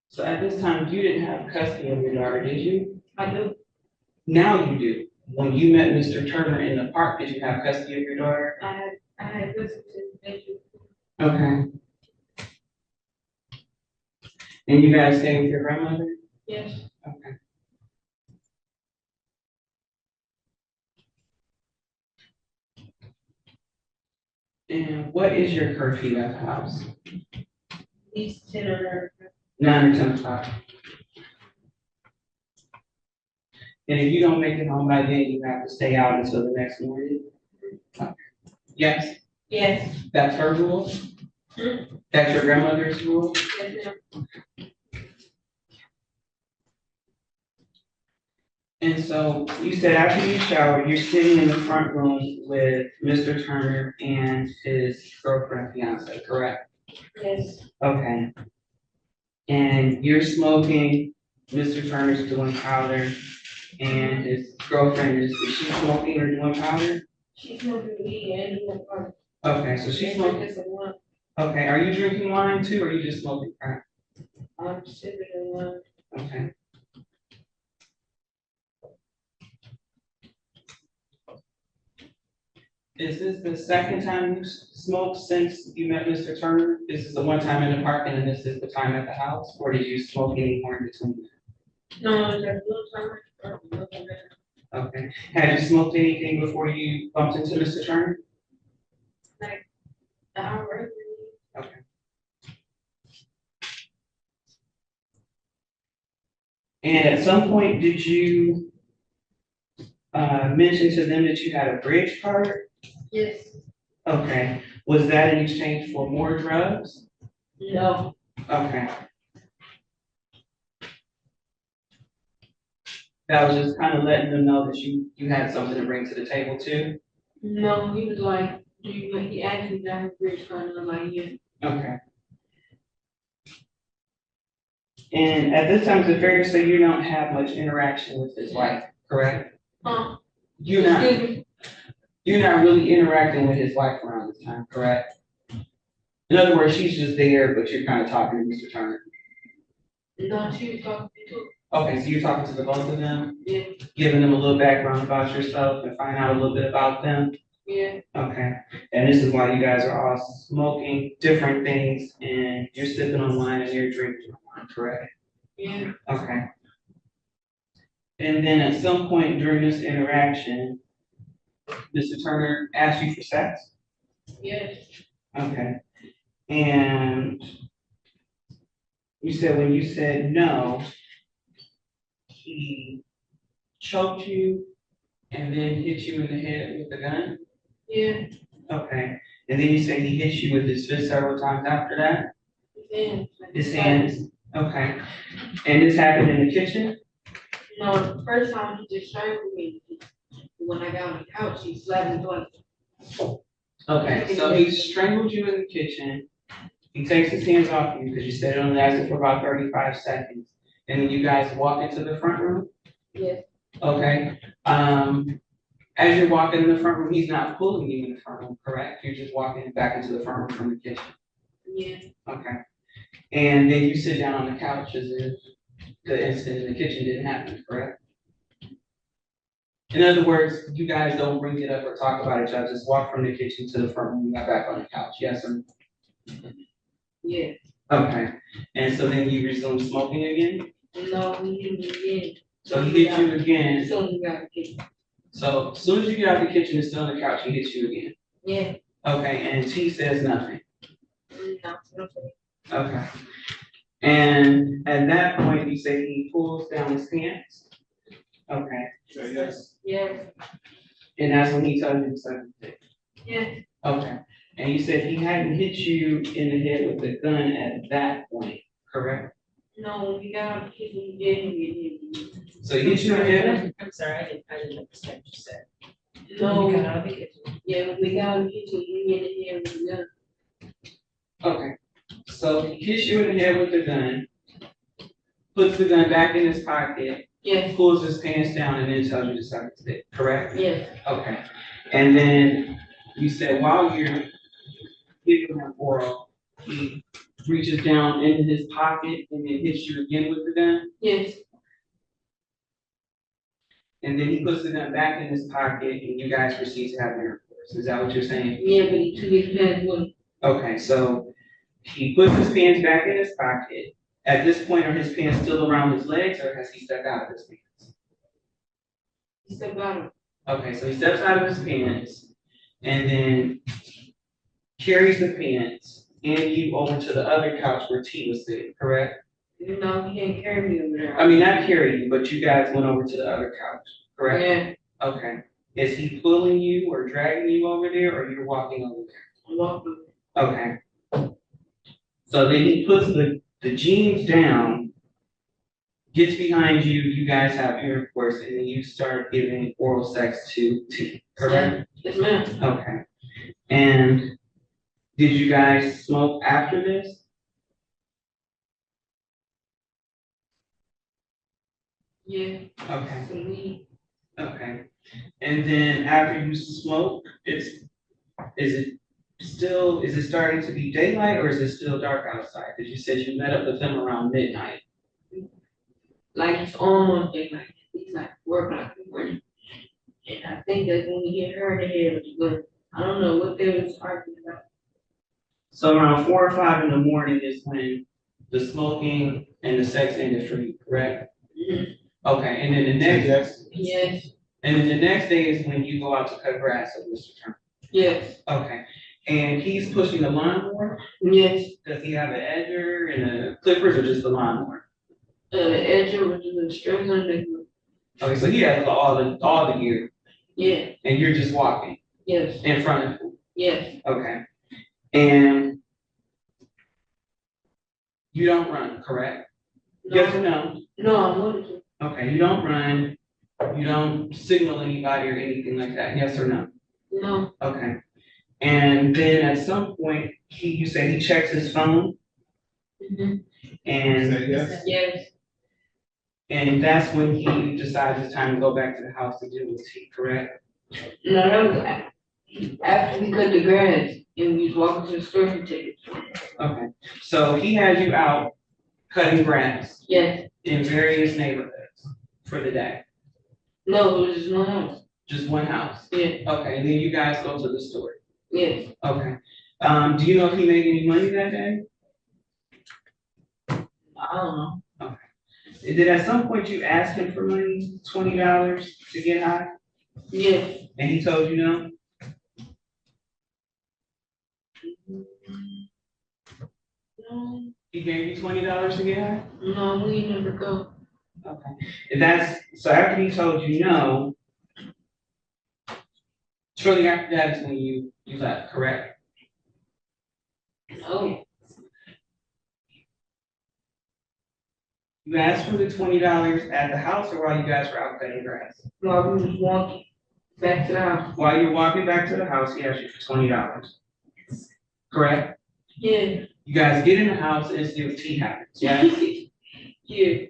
So at this time, you didn't have custody of your daughter, did you? I do. Now you do. When you met Mr. Turner in the park, did you have custody of your daughter? I had listened to the Okay. And you guys stay with your grandmother? Yes. Okay. And what is your curfew at the house? These 10 or 9 or 10 o'clock. And if you don't make it home by then, you have to stay out until the next morning? Okay. Yes, yes. that's her rule? That's your grandmother's rule? Yes, ma'am. And so you said after you shower, you're sitting in the front room with Mr. Turner and his girlfriend, fiance, correct? Yes. Okay. And you're smoking, Mr. Turner's doing powder, and his girlfriend is she smoking or doing powder? She's smoking weed and doing part. Okay, so she's smoking. This is one. Okay, are you drinking wine too, or are you just smoking crack? I'm sipping on one. Okay. Is this the second time you've smoked since you met Mr. Turner? This is the one time in the park and then this is the time at the house? Or did you smoke any more in between? No, there's a little time. Okay. Had you smoked anything before you bumped into Mr. Turner? Alright. Okay. And at some point, did you mention to them that you had a bridge card? Yes. Okay. Was that in exchange for more drugs? No. Okay. That was just kind of letting them know that you had something to bring to the table too? No, he was like, he asked me that bridge card, and I'm like, yeah. Okay. And at this time, is it fair to say you don't have much interaction with his wife, correct? Huh? You're not, Excuse me? you're not really interacting with his wife around this time, correct? In other words, she's just there, but you're kind of talking to Mr. Turner. No, she was talking to me too. Okay, so you're talking to the both of them, Yeah, giving them a little background about yourself and find out a little bit about them? yeah, Okay, and this is why you guys are all smoking different things and you're sipping on wine and you're drinking wine, correct? yeah. Okay. And then at some point during this interaction, Mr. Turner asked you for sex? Yes. Okay. And you said when you said no, he choked you and then hit you in the head with a gun? Yeah. Okay. And then you said he hit you with his fist several times after that? His hands? Okay. And this happened in the kitchen? No, the first time he just strangled me. When I got on the couch, he slapped me twice. Okay, so he strangled you in the kitchen. He takes his hands off you because you said it only lasted for about 35 seconds. And then you guys walk into the front room? Yes. Okay. As you're walking in the front room, he's not pulling you in the front room, correct? You're just walking back into the front room from the kitchen. Yeah. Okay. And then you sit down on the couch as if the incident in the kitchen didn't happen, correct? In other words, you guys don't bring it up or talk about it, y'all just walk from the kitchen to the front room and got back on the couch, yes or no? Yeah. Okay. And so then you resume smoking again? No, he hit me again. So he hit you again. As soon as we got the kitchen. So as soon as you get out of the kitchen, it's still on the couch, he hits you again. Yeah. Okay, and T says nothing. No, okay. Okay. And at that point, you say he pulls down his pants? Okay. Say yes. Yeah. And that's when he tells you to suck his dick? Yeah. Okay. And you said he hadn't hit you in the head with the gun at that point, correct? No, when we got out the kitchen, he did hit me. So he hit you in the head? I'm sorry, I didn't understand what you said. No, You got out of the kitchen. yeah, when we got out the kitchen, he hit me in the head with the gun. Okay. So he hits you in the head with the gun, puts the gun back in his pocket, Yes, pulls his pants down and then tells you to suck his dick, correct? yes, Okay. And then you said while you're giving him oral, he reaches down into his pocket and then hits you again with the gun, yes, and then he puts the gun back in his pocket and you guys proceed to have intercourse. Is that what you're saying? yeah, but he took his pants with him. Okay, so he puts his pants back in his pocket. At this point, are his pants still around his legs or has he stepped out of his pants? He stepped out. Okay, so he steps out of his pants and then carries the pants and you over to the other couch where T was sitting, correct? No, he can't carry me over there. I mean, not carry you, but you guys went over to the other couch, correct? Yeah, Okay. Is he pulling you or dragging you over there or you're walking over there? I'm walking. Okay. So then he puts the jeans down, gets behind you, you guys have intercourse, and then you start giving oral sex to T, correct? Yes, ma'am. Okay. And did you guys smoke after this? Yeah, Okay, some weed. okay. And then after you smoke, is it starting to be daylight or is it still dark outside? Because you said you met up with them around midnight. Like it's almost daylight. It's like 4 o'clock in the morning. And I think that's when we get her in the head with the gun. I don't know what they was arguing about. So around 4 or 5 in the morning is when the smoking and the sex ended for you, correct? Mhm. Okay, and then the next, Yes, and then the next day is when you go out to cut grass with Mr. Turner. yes, Okay, and he's pushing the lawnmower. yes. Does he have an edger and a clippers or just the lawnmower? Edger was doing strings on the, Okay, so he has all the gear yeah, and you're just walking yes, in front of him. yes. Okay, and you don't run, correct? Yes or no? No, I wanted to. Okay, you don't run, you don't signal anybody or anything like that, yes or no? No, Okay. And then at some point, you said he checks his phone mhm, and, Yes. yes. and that's when he decides it's time to go back to the house to deal with T, correct? No, that was after we cut the grass and we was walking to the store to take it. Okay, so he has you out cutting grass Yes, in various neighborhoods for the day, no, it was just one house. just one house. Yeah, Okay, and then you guys go to the store. yes. Okay. Do you know if he made any money that day? I don't know. Did at some point you ask him for money, $20 to get high, Yes. and he told you no? No, He gave you $20 to get high? no, we never go. Okay. And that's, so after he told you no, shortly after that is when you left, correct? No, You asked for the $20 at the house or while you guys were out cutting grass? while we was walking back to the house. While you're walking back to the house, he asked you for $20. Correct? Yeah. You guys get in the house and see what tea happens, yeah? Yeah.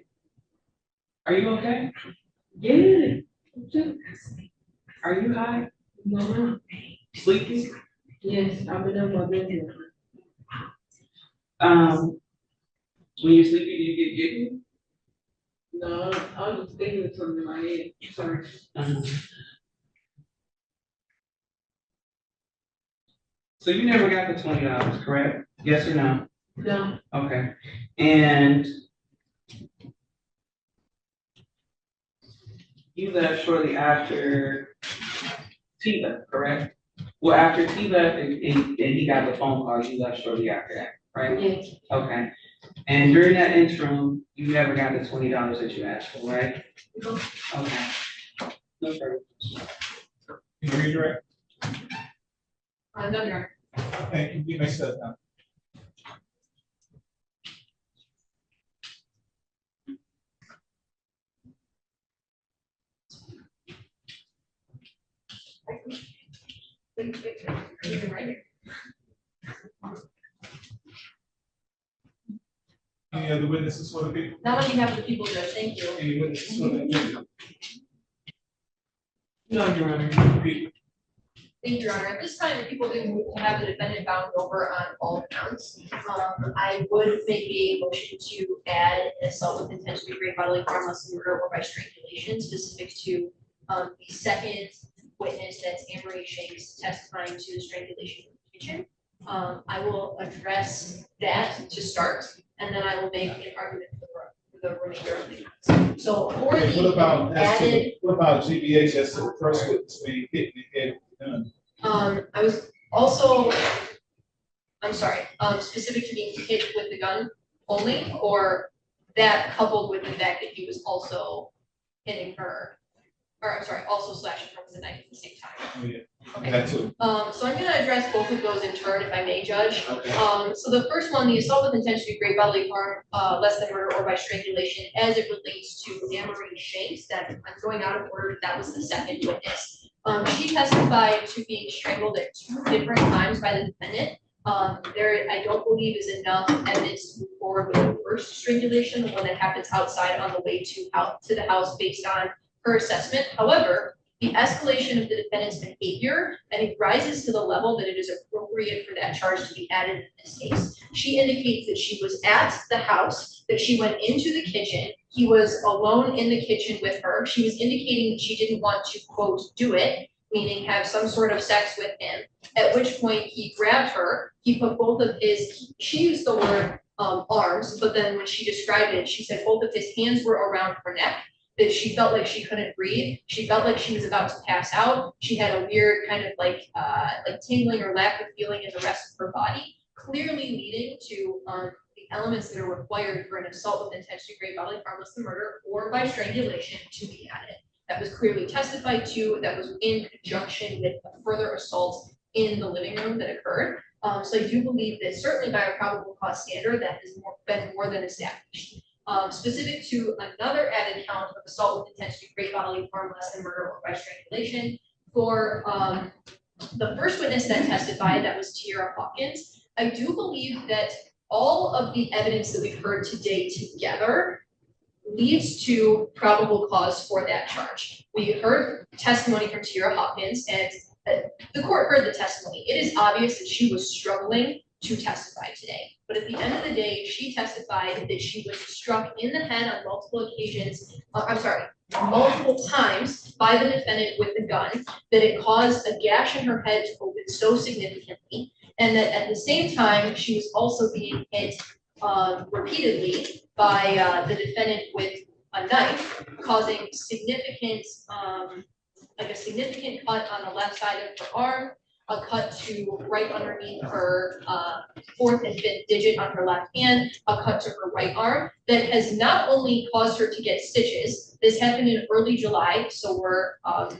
Are you okay? Yeah. Are you high? No, Sleepy? yes, I've been up my bedroom. When you're sleepy, do you get giddy? No, I was just thinking of something in my head. Sorry. So you never got the $20, correct? Yes or no? No, Okay. And you left shortly after T left, correct? Well, after T left and he got the phone call, you left shortly after that, right? yes, Okay. And during that interim, you never got the $20 that you asked for, right? no. Okay. No further. Can you redirect? No, you're. Okay, you may sit down. Can Any other witnesses for the people? Not on behalf of the people, Judge, thank you. Any witnesses for the people? No, Your Honor. People. Thank you, Your Honor. At this time, if people do move to have the defendant bound over on all counts, I would make a motion to add an assault with intent to be great bodily harm, less than murder or by strangulation, specific to the second witness, that's Amari Shanks, testifying to the strangulation in the kitchen. I will address that to start, and then I will make an argument for the remainder of the counts. So for What the about, added, what about GBH as to the first witness being hit in the head with the gun? I was also, I'm sorry, specific to being hit with the gun only, or that coupled with the fact that he was also hitting her, or I'm sorry, also slashing her with a knife at the same time. Oh, yeah. Okay. That too. So I'm gonna address both of those in turn, if I may, Judge. Okay. So the first one, the assault with intent to do great bodily harm, less than murder or by strangulation, as it relates to Amari Shanks, that I'm going out of order, that was the second witness. She testified to being strangled at 2 different times by the defendant. There, I don't believe is enough evidence to move forward with the first strangulation, the one that happens outside on the way to the house based on her assessment. However, the escalation of the defendant's behavior, and it rises to the level that it is appropriate for that charge to be added in this case. She indicates that she was at the house, that she went into the kitchen. He was alone in the kitchen with her. She was indicating that she didn't want to, quote, do it, meaning have some sort of sex with him, at which point he grabbed her. He put both of his, she used the word arms, but then when she described it, she said both of his hands were around her neck, that she felt like she couldn't breathe. She felt like she was about to pass out. She had a weird kind of like tingling or lack of feeling in the rest of her body, clearly leading to the elements that are required for an assault with intent to do great bodily harm, less than murder or by strangulation to be added. That was clearly testified to, that was in conjunction with a further assault in the living room that occurred. So I do believe that certainly by a probable cause standard, that has been more than established. Specific to another added count of assault with intent to do great bodily harm, less than murder or by strangulation. For the first witness that testified, that was Tiara Hawkins. I do believe that all of the evidence that we've heard today together leads to probable cause for that charge. We heard testimony from Tiara Hawkins, and the court heard the testimony. It is obvious that she was struggling to testify today. But at the end of the day, she testified that she was struck in the head on multiple occasions, multiple times by the defendant with the gun, that it caused a gash in her head to open so significantly, and that at the same time, she was also being hit repeatedly by the defendant with a knife, causing significant, like a significant cut on the left side of her arm, a cut to right underneath her 4th and 5th digit on her left hand, a cut to her right arm that has not only caused her to get stitches. This happened in early July, so we're a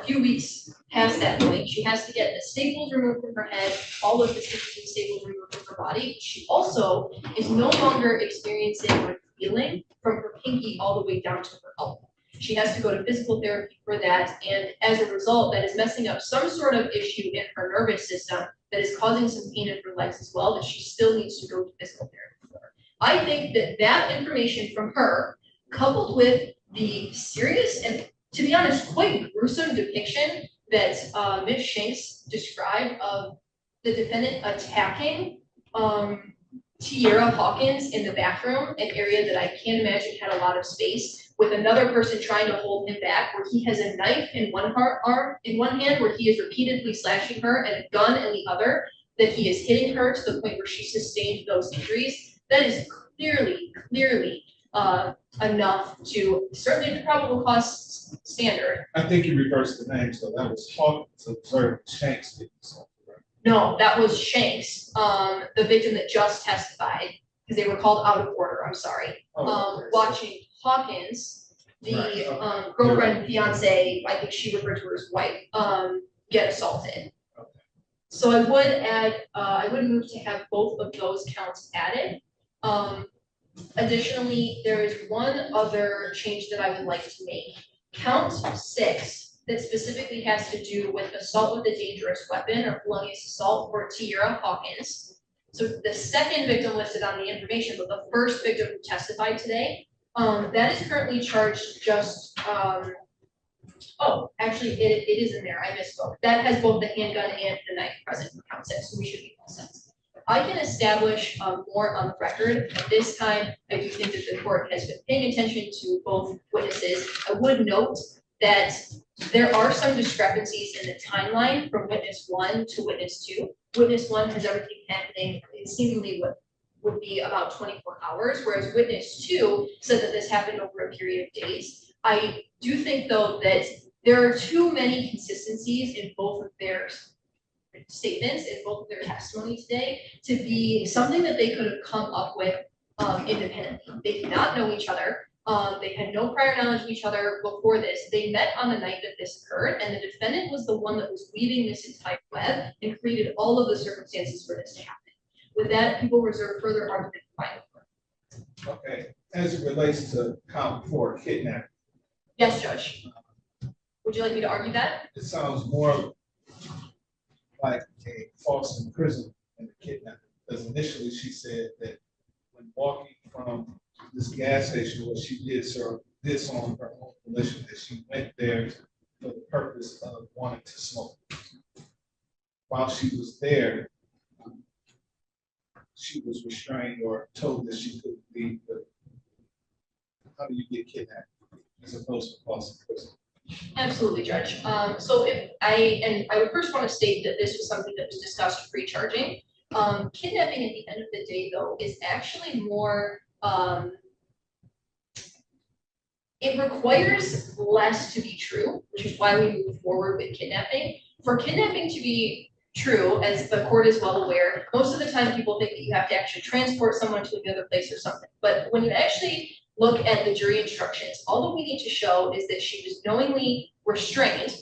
few weeks past that point. She has to get the staples removed from her head, all of the stitches and staples removed from her body. She also is no longer experiencing or feeling from her pinky all the way down to her elbow. She has to go to physical therapy for that, and as a result, that is messing up some sort of issue in her nervous system that is causing some pain in her legs as well, that she still needs to go to physical therapy for. I think that that information from her, coupled with the serious and, to be honest, quite gruesome depiction that Ms. Shanks described of the defendant attacking Tiara Hawkins in the bathroom, an area that I can't imagine had a lot of space, with another person trying to hold him back, where he has a knife in one arm, in one hand, where he is repeatedly slashing her, and a gun in the other, that he is hitting her to the point where she sustained those injuries. That is clearly enough to, certainly the probable cause standard. I think you reversed the name, so that was Hawkins observed Shanks did something, right? No, that was Shanks, the victim that just testified, because they were called out of order, I'm sorry. Okay. Watching Hawkins, the Right. girlfriend, fiance, I think she referred to her as wife, get assaulted. Okay. So I would add, I would move to have both of those counts added. Additionally, there is one other change that I would like to make. Count 6, that specifically has to do with assault with a dangerous weapon or felonious assault for Tiara Hawkins. So the second victim listed on the information, but the first victim who testified today, that is currently charged just, oh, actually, it is in there, I misspoke. That has both the handgun and the knife present for count 6, so we should be all set. I can establish more on the record. At this time, I do think that the court has been paying attention to both witnesses. I would note that there are some discrepancies in the timeline from witness 1 to witness 2. Witness 1 has everything happening in seemingly what would be about 24 hours, whereas witness 2 said that this happened over a period of days. I do think, though, that there are too many consistencies in both of their statements, in both of their testimony today, to be something that they could have come up with independently. They did not know each other. They had no prior knowledge of each other before this. They met on the night that this occurred, and the defendant was the one that was weaving this entire web and created all of the circumstances for this to happen. With that, people reserve further argument for final. Okay, as it relates to count 4, kidnapping, Yes, Judge. Would you like me to argue that? it sounds more like a false imprisonment than a kidnapping. Because initially she said that when walking from this gas station where she did serve this on her own volition, that she went there for the purpose of wanting to smoke. While she was there, she was restrained or told that she couldn't leave. But how do you get kidnapped as opposed to false imprisonment? Absolutely, Judge. So I would first want to state that this was something that was discussed pre-charging. Kidnapping at the end of the day, though, is actually more, it requires less to be true, which is why we move forward with kidnapping. For kidnapping to be true, as the court is well aware, most of the time people think that you have to actually transport someone to another place or something. But when you actually look at the jury instructions, all that we need to show is that she was knowingly restrained.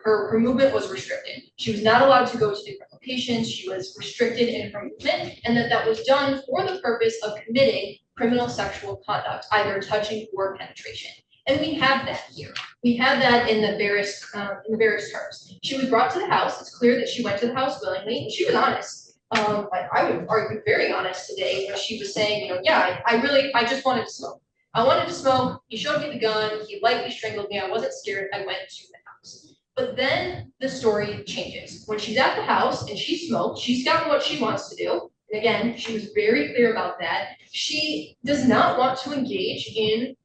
Her movement was restricted. She was not allowed to go to different locations. She was restricted in her movement, and that was done for the purpose of committing criminal sexual conduct, either touching or penetration. And we have that here. We have that in the various terms. She was brought to the house. It's clear that she went to the house willingly, and she was honest. I would argue very honest today when she was saying, yeah, I just wanted to smoke. I wanted to smoke. He showed me the gun. He lightly strangled me. I wasn't scared. I went to the house. But then the story changes. When she's at the house and she smoked, she's gotten what she wants to do. And again, she was very clear about that. She does not want to engage in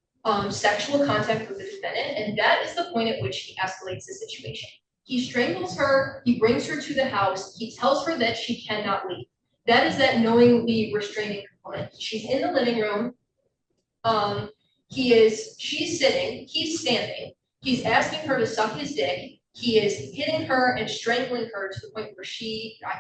sexual contact with the defendant, and that is the point at which he escalates the situation. He strangles her. He brings her to the house. He tells her that she cannot leave. That is that knowingly restraining component. She's in the living room. She's sitting, he's standing, he's asking her to suck his dick, he is hitting her and strangling her to the point where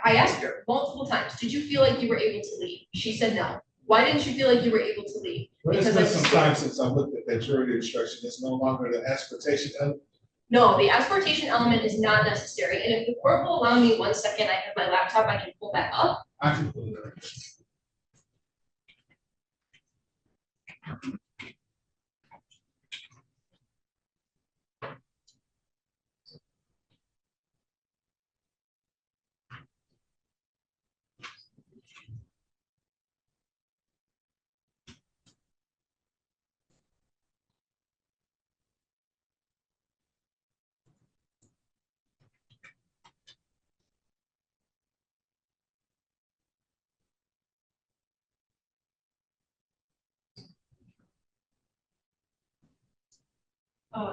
I asked her multiple times, did you feel like you were able to leave? She said no. Why didn't you feel like you were able to leave? But it's Because been I was some scared. time since I looked at that jury instruction. It's no longer the asportation element. No, the asportation element is not necessary, and if the court will allow me 1 second, I have my laptop, I can pull that up. I can pull it up.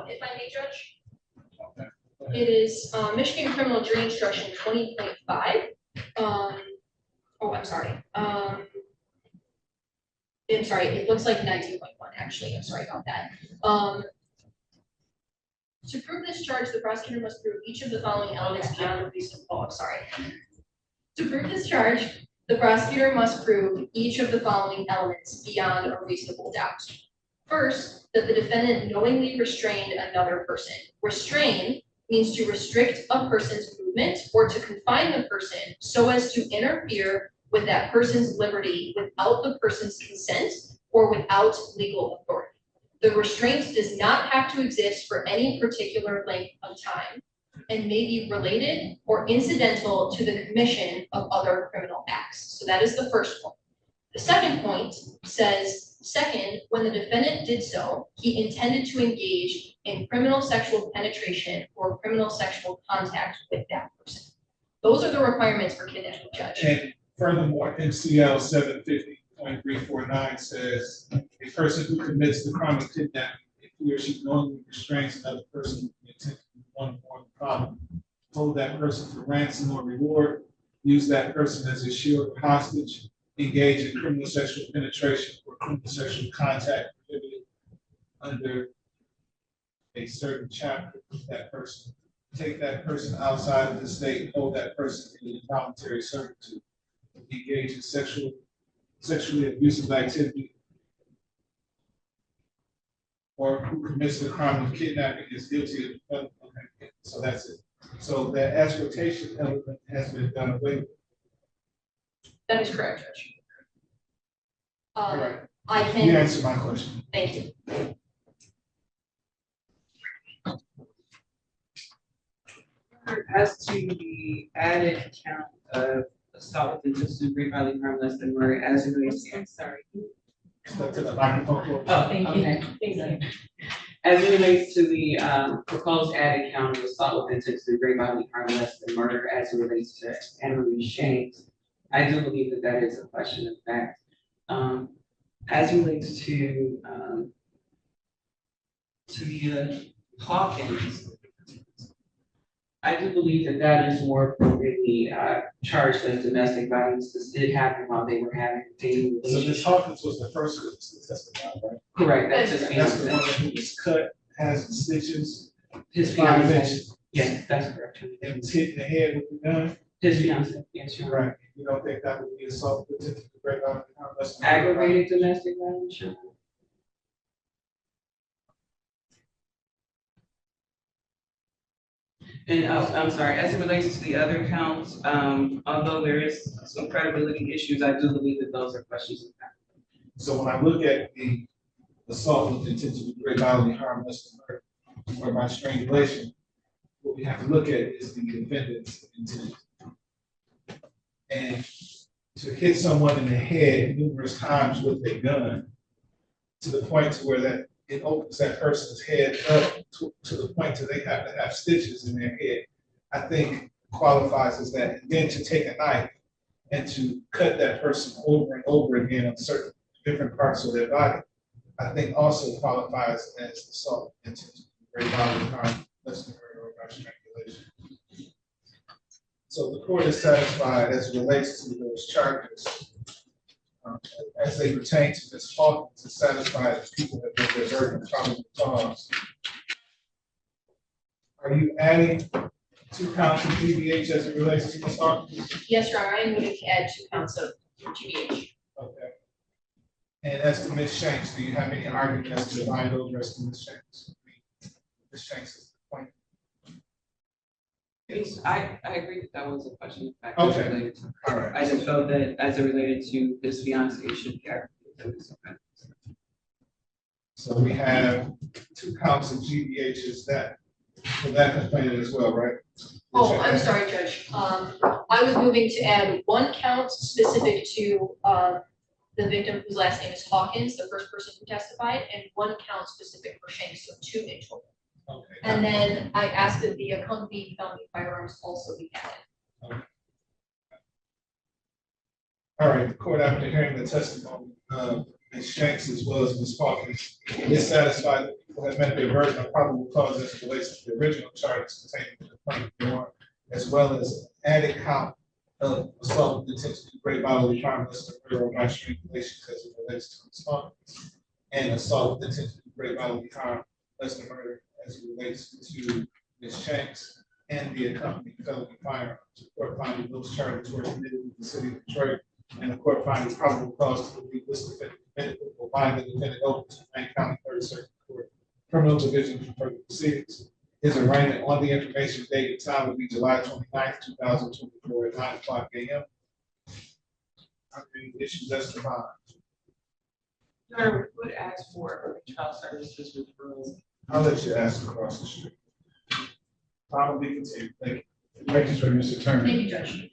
If I may, Judge. Okay. It is Michigan Criminal Jury Instruction 20.5. I'm sorry. I'm sorry, it looks like 19.1 actually. I'm sorry about that. To prove this charge, the prosecutor must prove each of the following elements beyond a reasonable doubt. I'm sorry. To prove this charge, the prosecutor must prove each of the following elements beyond a reasonable doubt. First, that the defendant knowingly restrained another person. Restrain means to restrict a person's movement or to confine the person so as to interfere with that person's liberty without the person's consent or without legal authority. The restraint does not have to exist for any particular length of time. and may be related or incidental to the commission of other criminal acts. So that is the first point. The second point says, second, when the defendant did so, he intended to engage in criminal sexual penetration or criminal sexual contact with that person. Those are the requirements for kidnapping, Judge. And furthermore, MCL 750.349 says, a person who commits the crime of kidnapping, if he or she knowingly restrains another person with the intent to do one or the problem, hold that person for ransom or reward, use that person as a shield or hostage, engage in criminal sexual penetration or criminal sexual contact prohibited under a certain chapter of that person, take that person outside of the state, hold that person in involuntary servitude, engage in sexually abusive activity, or who commits the crime of kidnapping is guilty of, okay, so that's it. So that exploitation element has been done away with. That is correct, Judge. All right, I you can, answered my question. thank you. As to the added count of assault with intent to great bodily harm less than murder as it relates to, I'm sorry. Step to the microphone. Oh, Thank you. okay. Thank you. As it relates to the proposed added count of assault with intent to great bodily harm less than murder as it relates to Amari Shanks, I do believe that that is a question of fact. As it relates to Hawkins, I do believe that that is more appropriately charged as domestic violence. This did happen while they were having a dating So Ms. relationship. Hawkins was the first witness to testify, right? Correct, that's his That's the one fiance. who was cut, has the stitches, His 5 fiance, inches, yes, that's correct. and was hit in the head with the gun. His fiance, yes, you're right. Right. You don't think that would be assault with intent to great bodily harm less than murder? Aggravated domestic violence, sure. And I'm sorry, as it relates to the other counts, although there is some credibility issues, I do believe that those are questions of fact. So when I look at the assault with intent to do great bodily harm less than murder or by strangulation, what we have to look at is the defendant's intent. And to hit someone in the head numerous times with a gun to the point to where that it opens that person's head up to the point to they have to have stitches in their head, I think qualifies as that. And then to take a knife and to cut that person over and over again on certain different parts of their body, I think also qualifies as assault with intent to do great bodily harm less than murder or by strangulation. So the court is satisfied as it relates to those charges. As they pertain to Ms. Hawkins, is satisfied that people have been their burden of probable cause. Are you adding 2 counts of GBH as it relates to Ms. Hawkins? Yes, Your Honor, I am moving to add 2 counts of GBH. Okay. And as to Ms. Shanks, do you have any argument as to why those rest of Ms. Shanks? Ms. Shanks is the point. Yes, I agree that that was a question of fact. Okay. Related to. All right. I just felt that as it related to his fiance, it should be aggravated. So we have 2 counts of GBHs that, for that complaint as well, right? Oh, I'm sorry, Judge. I was moving to add 1 count specific to the victim whose last name is Hawkins, the first person who testified, and 1 count specific for Shanks, so 2 in total. Okay. And then I asked that the accompanying felony firearms also be added. All right, the court, after hearing the testimony of Ms. Shanks as well as Ms. Hawkins, is satisfied that people have met their burden of probable cause as it relates to the original charges contained in the complaint, as well as added count of assault with intent to do great bodily harm less than murder or by strangulation as it relates to Ms. Hawkins, and assault with intent to do great bodily harm less than murder as it relates to Ms. Shanks and the accompanying felony firearms. The court found that those charges were committed in the city of Detroit, and the court found probable cause to believe this defendant will bind the defendant over to Wayne County Third Circuit Court Criminal Division for further proceedings. His arraignment on the information date and time will be July 29th, 2024 at 9:00 a.m. Are there any issues as to bond? Your Honor, we would ask for child services referrals. I'll let you ask across the street. Time will be continued. Thank you. Thank you, sir, Mr. Attorney. Thank you, Judge.